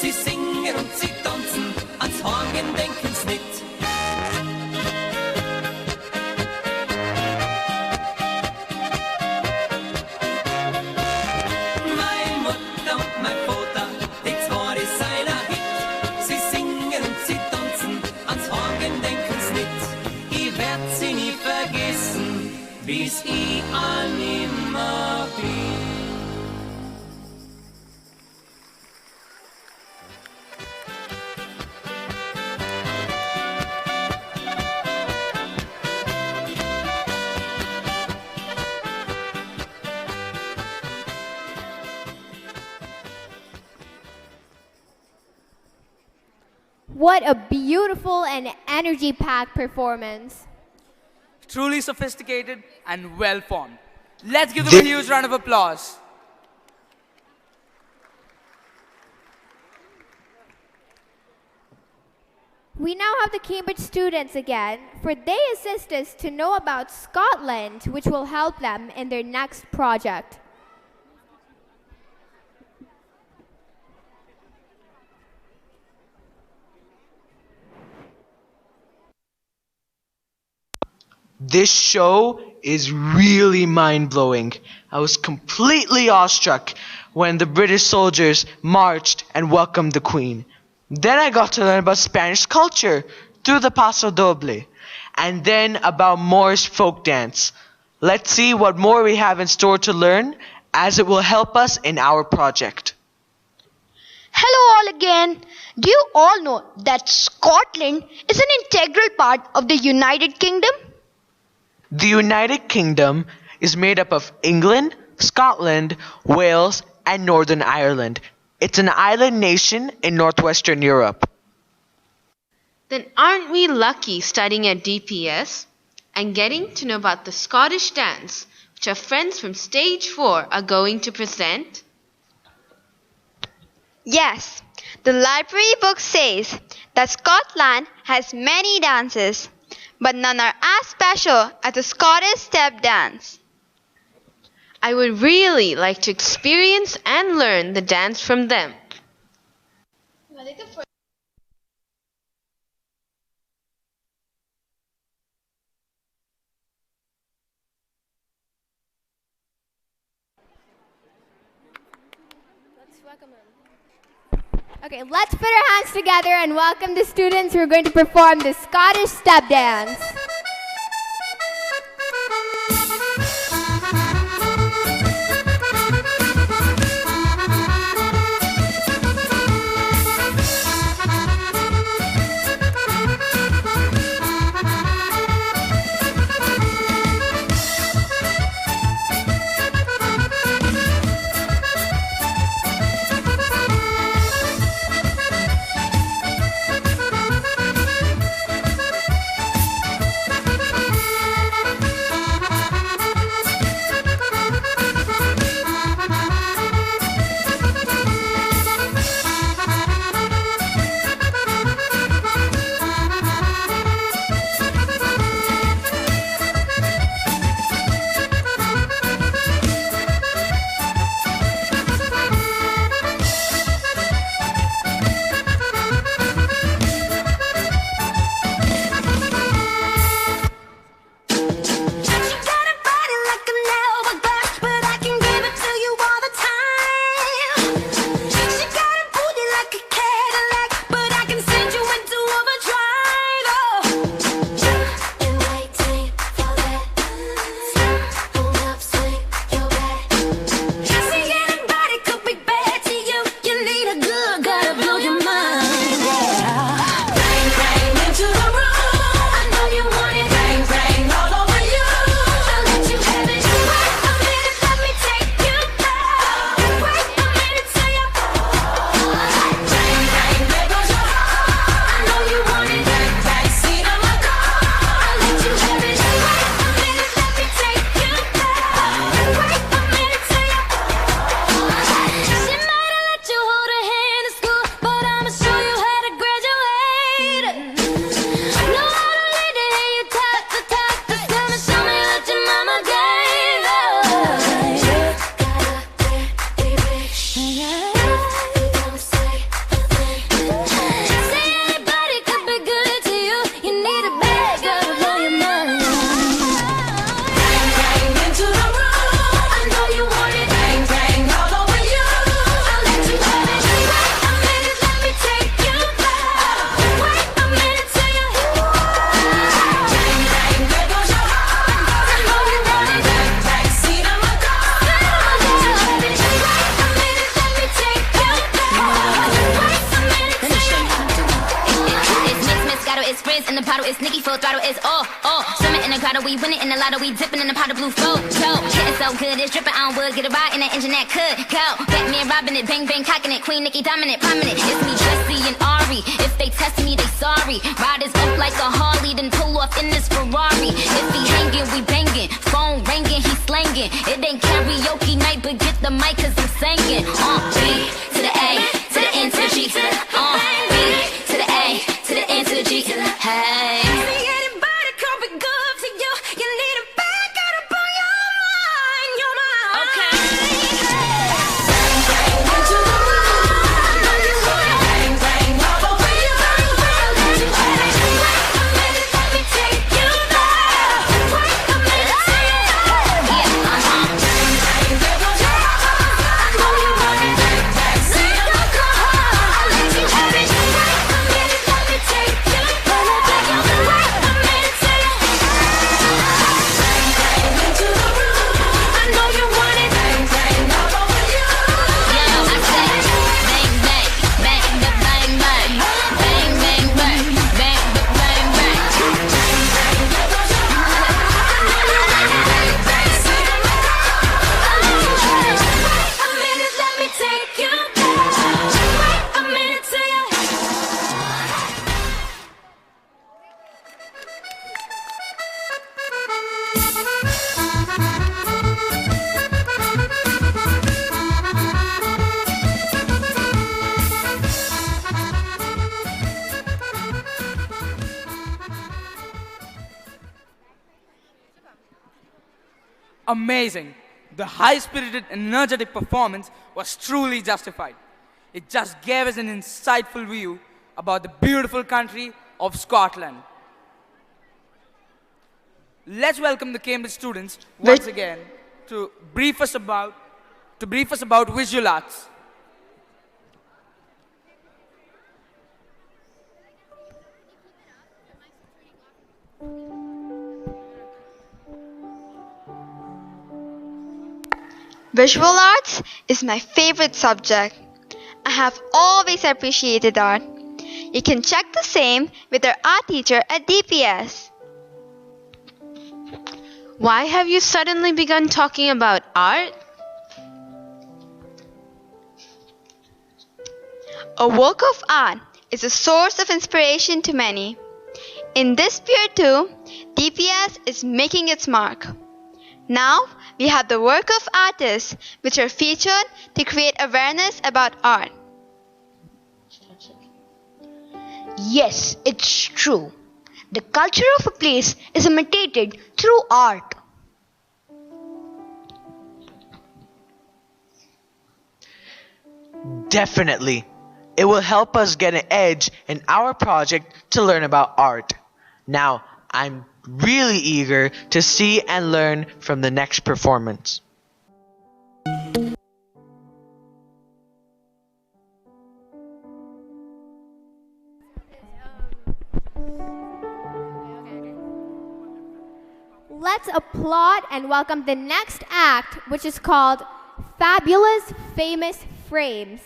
Sie singen und sie tanzen, ans Heimgehen denken's nicht. Meine Mutter und mein Vater, animati. What a beautiful and energy-packed performance. Truly sophisticated and well formed. Let's give them a huge round of applause. We now have the Cambridge students again, for they assist us to know about Scotland, which will help them in their next project. This show is really mind-blowing. I was completely awestruck when the British soldiers marched and welcomed the Queen. Then I got to learn about Spanish culture through the Paso Doble, and then about Moorish folk dance. Let's see what more we have in store to learn, as it will help us in our project. Hello all again. Do you all know that Scotland is an integral part of the United Kingdom? The United Kingdom is made up of England, Scotland, Wales, and Northern Ireland. It's an island nation in northwestern Europe. Then aren't we lucky studying at DPS and getting to know about the Scottish dance, which our friends from Stage 4 are going to present? Yes, the library book says that Scotland has many dances, but none are as special as the Scottish step dance. I would really like to experience and learn the dance from them. Okay, let's put our hands together and welcome the students who are going to perform the Scottish step dance. it's Frizz in the bottle, it's Nicki full throttle, it's all. Swimming in the grotto, we winning in the lotto, we dipping in the pot of blue flow. Hitting so good, it's dripping on wood, get a ride in that engine that could go. Batman robbing it, bang bang cocking it, Queen Nicki dominant, prominent. It's me, Jesse and Ari. If they test me, they sorry. Riders up like a Harley, then pull off in this Ferrari. If he hanging, we banging. Phone ringing, he slanging. It ain't karaoke night, but get the mic 'cause I'm singing. B to the A, to the N to the G, to the B to the A, to the N to the G, to the hey. See anybody come be good to you? You need a back out up on your mind, your mind. Okay. Bang bang into the room. I know you want it. Bang bang all over you. Let you have it. Wait a minute, let me take you there. Wait a minute, take you there. Yeah, Bang bang, there goes your heart. I know you want it. Bang bang, see the look of heart. Let you have it. Wait a minute, let me take you there. Wait a minute, take you. Bang bang into the room. I know you want it. Bang bang all over you. Yeah, I say bang bang, bang the bang bang, bang bang bang, bang the bang bang. Bang bang, there goes your heart. I know you want it. Bang bang, see the look of heart. Let you have it. Wait a minute, let me take you there. Wait a minute, take you. Amazing. The high-spirited, energetic performance was truly justified. It just gave us an insightful view about the beautiful country of Scotland. Let's welcome the Cambridge students once again to brief us about visual arts. Visual arts is my favorite subject. I have always appreciated art. You can check the same with our art teacher at DPS. Why have you suddenly begun talking about art? A work of art is a source of inspiration to many. In this period too, DPS is making its mark. Now, we have the work of artists which are featured to create awareness about art. Yes, it's true. The culture of a place is imitated through art. Definitely. It will help us get an edge in our project to learn about art. Now, I'm really eager to see and learn from the next performance. Let's applaud and welcome the next act, which is called Fabulous Famous Frames.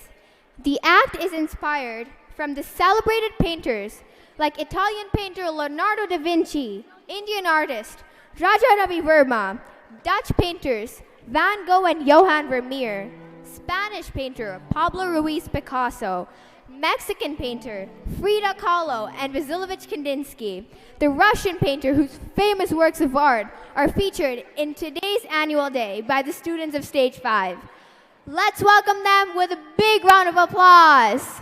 The act is inspired from the celebrated painters like Italian painter Leonardo da Vinci, Indian artist Raja Ravi Verma, Dutch painters Van Gogh and Johann Vermeer, Spanish painter Pablo Ruiz Picasso, Mexican painter Frida Kahlo and Vasilovich Kandinsky, the Russian painter whose famous works of art are featured in today's annual day by the students of Stage 5. Let's welcome them with a big round of applause.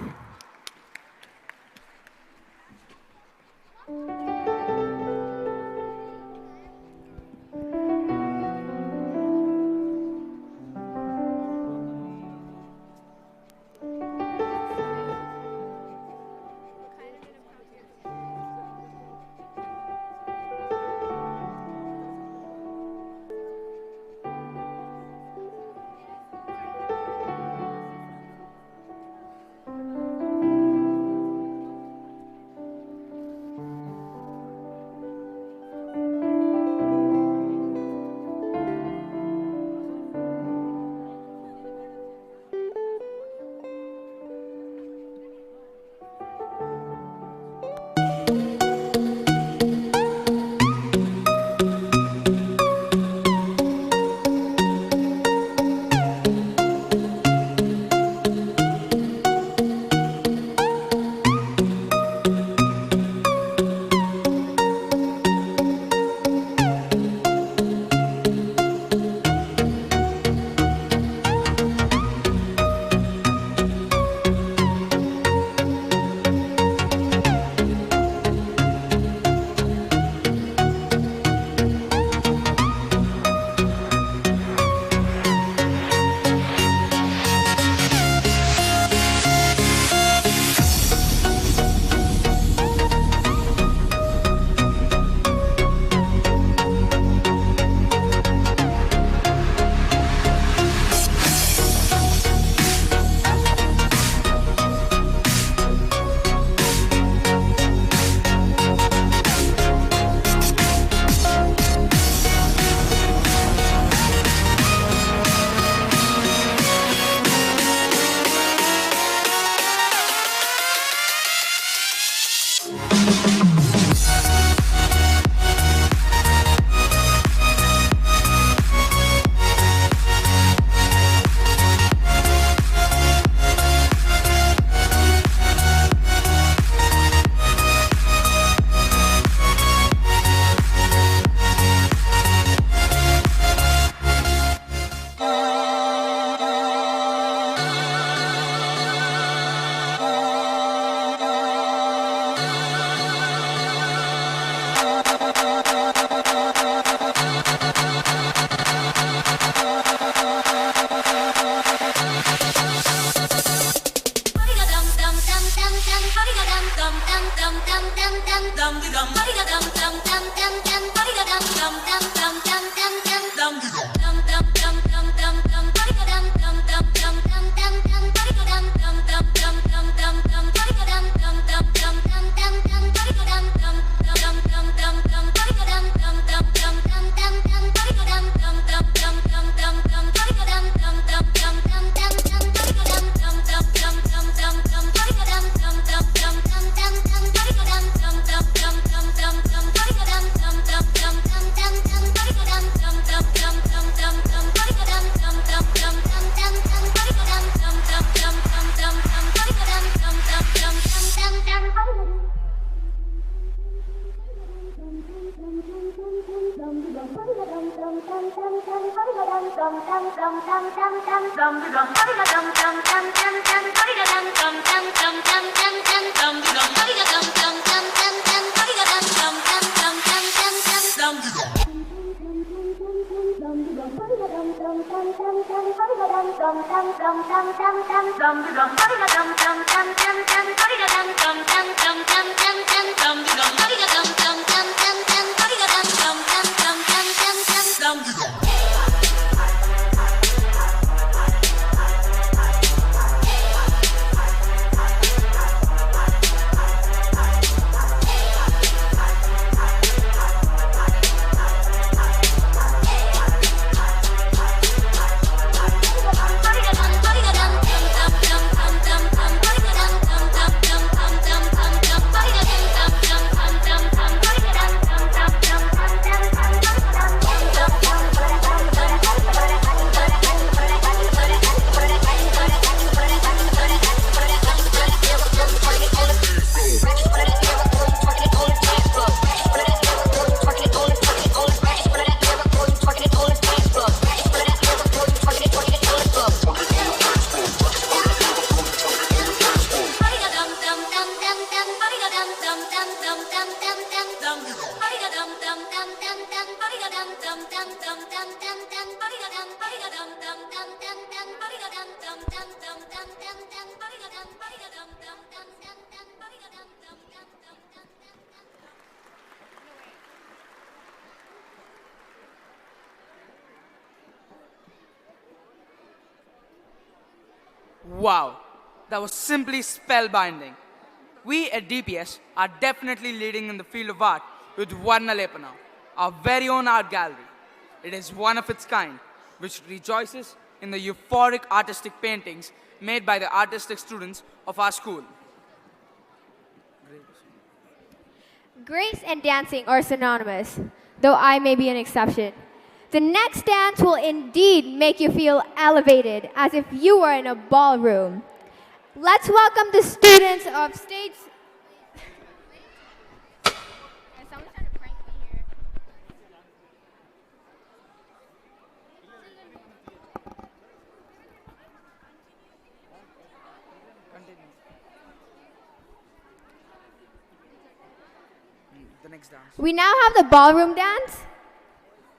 Wow, that was simply spellbinding. We at DPS are definitely leading in the field of art with Varnalepana, our very own art gallery. It is one of its kind, which rejoices in the euphoric artistic paintings made by the artistic students of our school. Grace and dancing are synonymous, though I may be an exception. The next dance will indeed make you feel elevated, as if you were in a ballroom. Let's welcome the students of stage... The next dance. We now have the ballroom dance,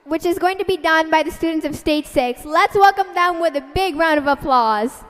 which is going to be done by the students of Stage 6. Let's welcome them with a big round of applause.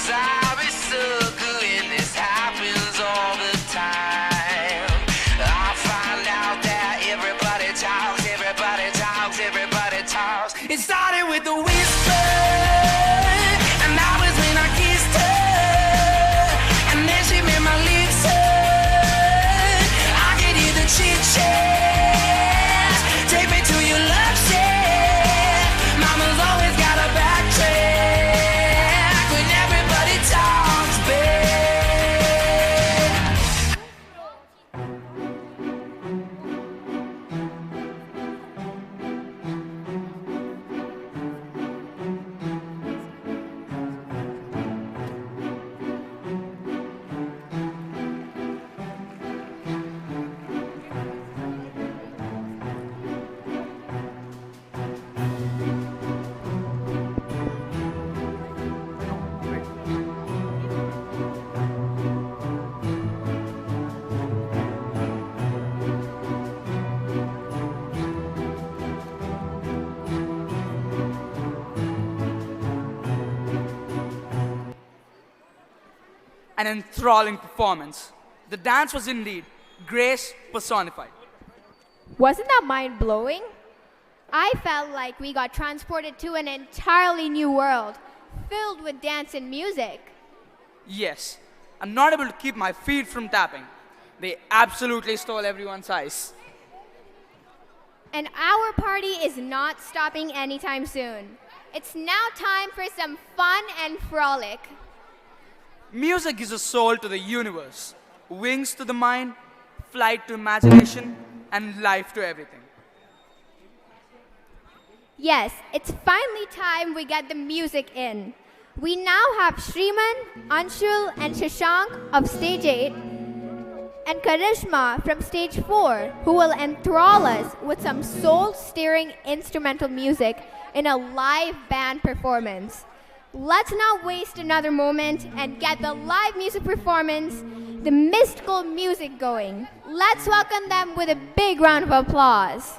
sorry, sucker, and this happens all the time. I find out that everybody talks, everybody talks, everybody talks. It started with a whisper, and that was when I kissed her, and then she made my lips hurt. I could hear the chit chat. Take me to your love shack. Mama's always got a backtrack when everybody talks back. An enthralling performance. The dance was indeed grace personified. Wasn't that mind blowing? I felt like we got transported to an entirely new world, filled with dance and music. Yes, I'm not able to keep my feet from tapping. They absolutely stole everyone's eyes. And our party is not stopping anytime soon. It's now time for some fun and frolic. Music gives a soul to the universe, wings to the mind, flight to imagination, and life to everything. Yes, it's finally time we get the music in. We now have Shriman, Anshul, and Shashank of Stage 8, and Karishma from Stage 4, who will enthrall us with some soul-stirring instrumental music in a live band performance. Let's not waste another moment and get the live music performance, the mystical music going. Let's welcome them with a big round of applause.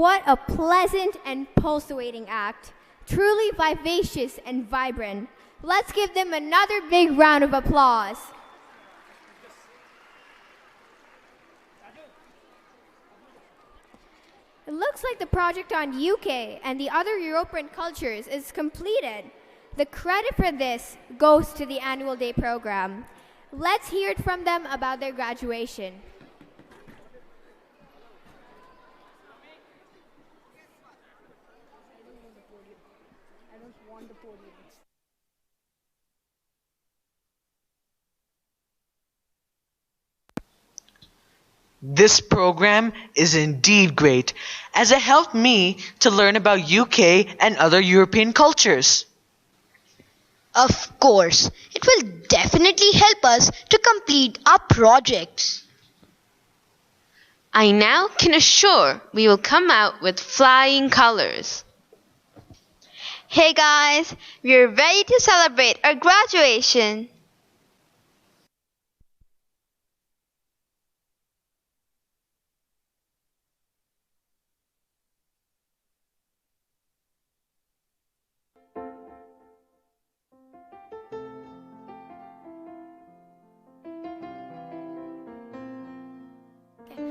What a pleasant and pulsating act. Truly vivacious and vibrant. Let's give them another big round of applause. It looks like the project on UK and the other European cultures is completed. The credit for this goes to the annual day program. Let's hear it from them about their graduation. This program is indeed great, as it helped me to learn about UK and other European cultures. Of course, it will definitely help us to complete our projects. I now can assure we will come out with flying colors. Hey guys, we're ready to celebrate our graduation.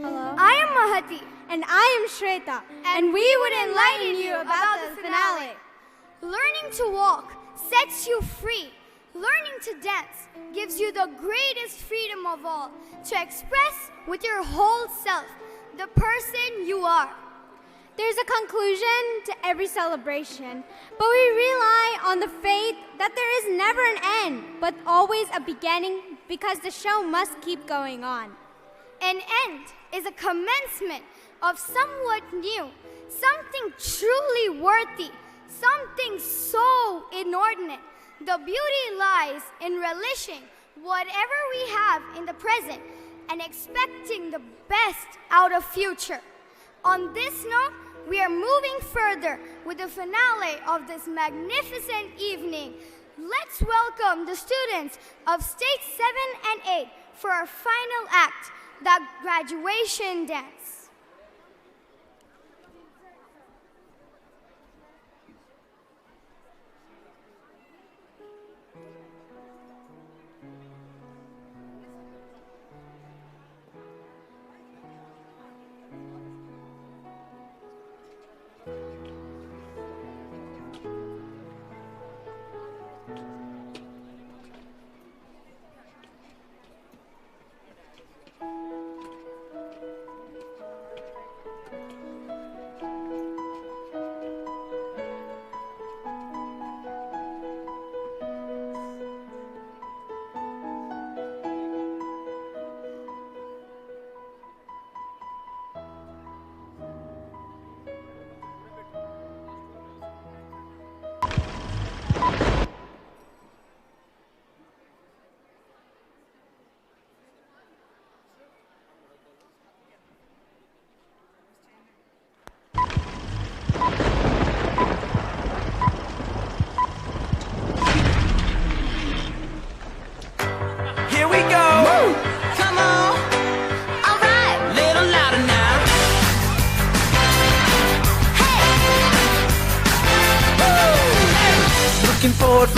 Hello. I am Mahati. And I am Shweta. And we would enlighten you about the finale. Learning to walk sets you free. Learning to dance gives you the greatest freedom of all, to express with your whole self the person you are. There's a conclusion to every celebration, but we rely on the faith that there is never an end, but always a beginning, because the show must keep going on. An end is a commencement of somewhat new, something truly worthy, something so inordinate. The beauty lies in relishing whatever we have in the present and expecting the best out of future. On this note, we are moving further with the finale of this magnificent evening. Let's welcome the students of Stage 7 and 8 for our final act, the graduation dance.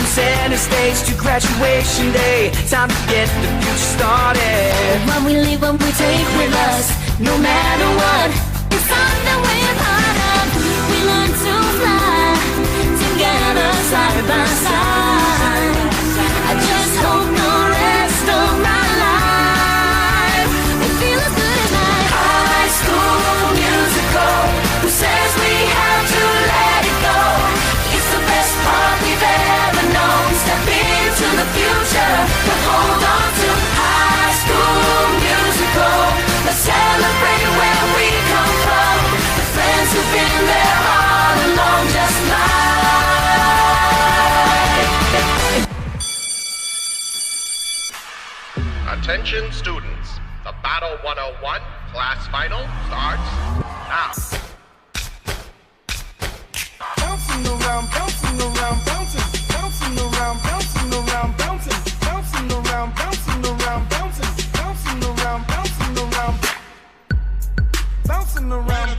From center stage to graduation day, time to get the future started. What we leave, what we take with us, no matter what, it's something we're part of. We learn to fly together side by side. I just hope the rest of my life will feel as good as mine. High School Musical, who says we have to let it go? It's the best part we've ever known. Step into the future, but hold on to High School Musical. Let's celebrate where we come from, the friends who've been there all along, just like. Attention students, the Battle 101 class final starts now. Bouncing around, bouncing around, bouncing, bouncing around, bouncing around, bouncing, bouncing around, bouncing around, bouncing, bouncing around, bouncing around, bouncing around.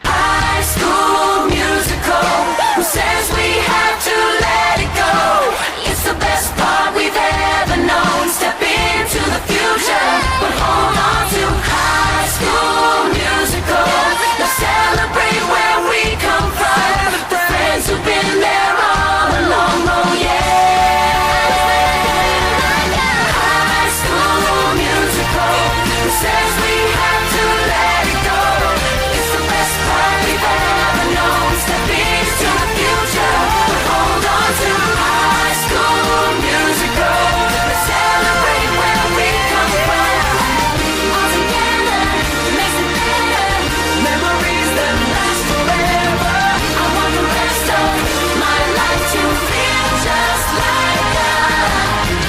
High School Musical, who says we have to let it go? It's the best part we've ever known. Step into the future, but hold on to High School Musical. Let's celebrate where we come from, the friends who've been there all along. Oh yeah. High School Musical, who says we have to let it go? It's the best part we've ever known. Step into the future, but hold on to High School Musical. Let's celebrate where we come from. All together, makes it better. Memories that last forever. I want the rest of my life to feel just like that.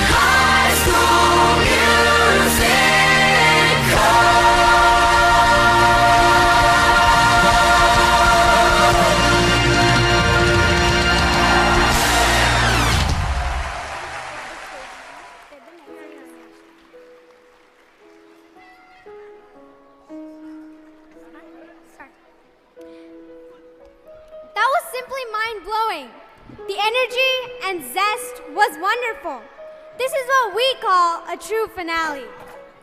High School That was simply mind-blowing. The energy and zest was wonderful. This is what we call a true finale.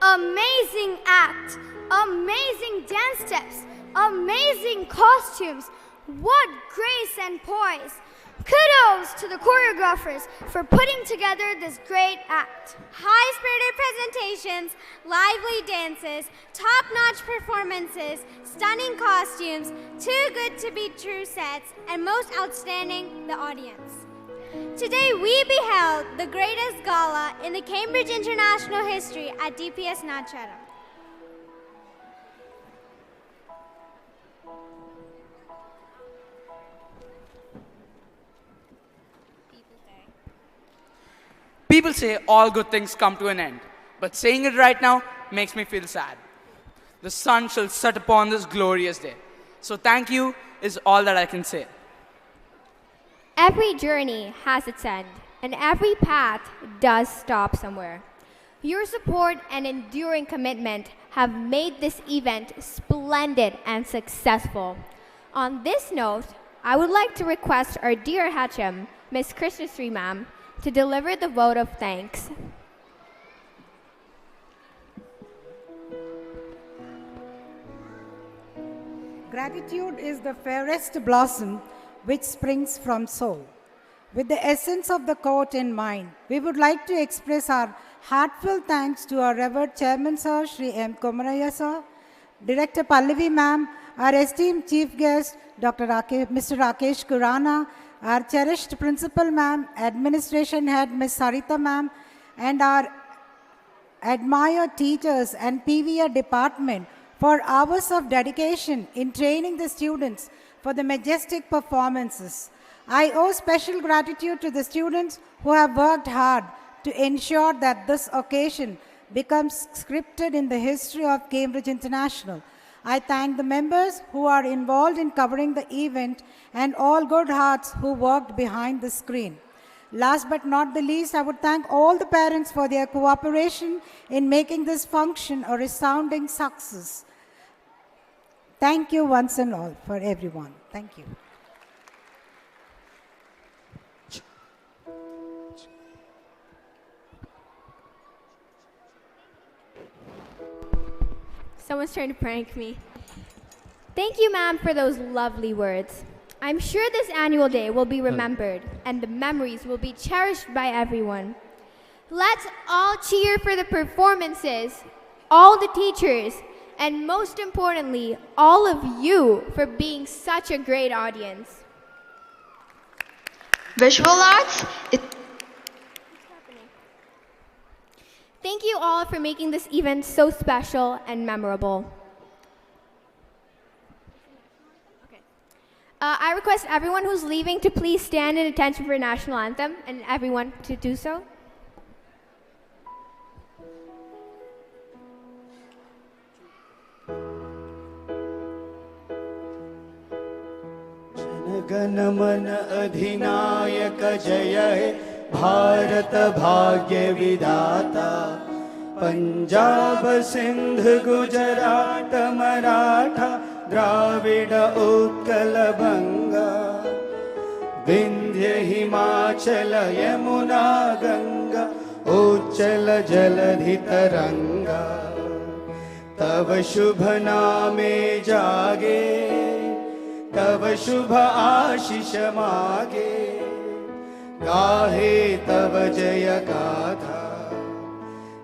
Amazing act, amazing dance steps, amazing costumes. What grace and poise. Kudos to the choreographers for putting together this great act. High-spirited presentations, lively dances, top-notch performances, stunning costumes, too good to be true sets, and most outstanding, the audience. Today we beheld the greatest gala in the Cambridge International history at DPS Nacharam. People say all good things come to an end, but saying it right now makes me feel sad. The sun shall set upon this glorious day. So thank you is all that I can say. Every journey has its end, and every path does stop somewhere. Your support and enduring commitment have made this event splendid and successful. On this note, I would like to request our dear HM, Ms. Krishnasri ma'am, to deliver the vote of thanks. Gratitude is the fairest blossom which springs from soul. With the essence of the court in mind, we would like to express our heartfelt thanks to our revered Chairman Sir, Shri M. Komaraya Sir, Director Pallavi Ma'am, our esteemed Chief Guest, Mr. Rakesh Kurana, our cherished Principal Ma'am, Administration Head Ms. Sarita Ma'am, and our admired teachers and PVR department for hours of dedication in training the students for the majestic performances. I owe special gratitude to the students who have worked hard to ensure that this occasion becomes scripted in the history of Cambridge International. I thank the members who are involved in covering the event and all good hearts who worked behind the screen. Last but not the least, I would thank all the parents for their cooperation in making this function a resounding success. Thank you once and all for everyone. Thank you. Someone's trying to prank me. Thank you, ma'am, for those lovely words. I'm sure this annual day will be remembered and the memories will be cherished by everyone. Let's all cheer for the performances, all the teachers, and most importantly, all of you for being such a great audience. Visual arts? Thank you all for making this event so special and memorable. I request everyone who's leaving to please stand in attention for national anthem and everyone to do so. गण मन अधिनायक जय हे भारत भाग्य विधाता पंजाब सिंध गुजरात मराठा द्राविड उत्कल बंगा विंध्य हिमाचल यमुना गंगा उच्चल जलधि तरंगा तव शुभ नामे जागे तव शुभ आशीष मागे गाहे तव जय गाथा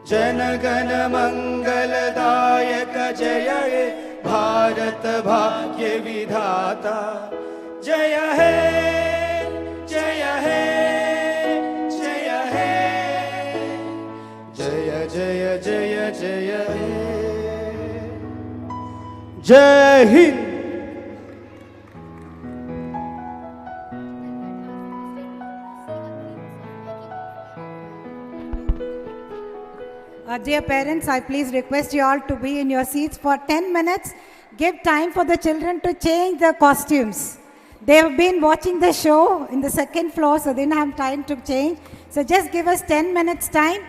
जन गण मंगलदायक जय हे भारत भाग्य विधाता जय हे जय हे जय हे जय जय जय जय हे जय Hind. Dear parents, I please request you all to be in your seats for 10 minutes. Give time for the children to change their costumes. They have been watching the show in the second floor, so they didn't have time to change. So just give us 10 minutes time.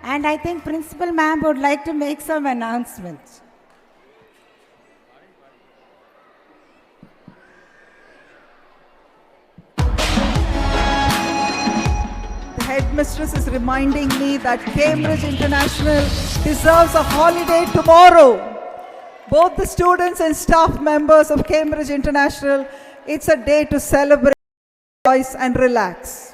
And I think Principal Ma'am would like to make some announcements. Headmistress is reminding me that Cambridge International deserves a holiday tomorrow. Both the students and staff members of Cambridge International, it's a day to celebrate, rejoice and relax.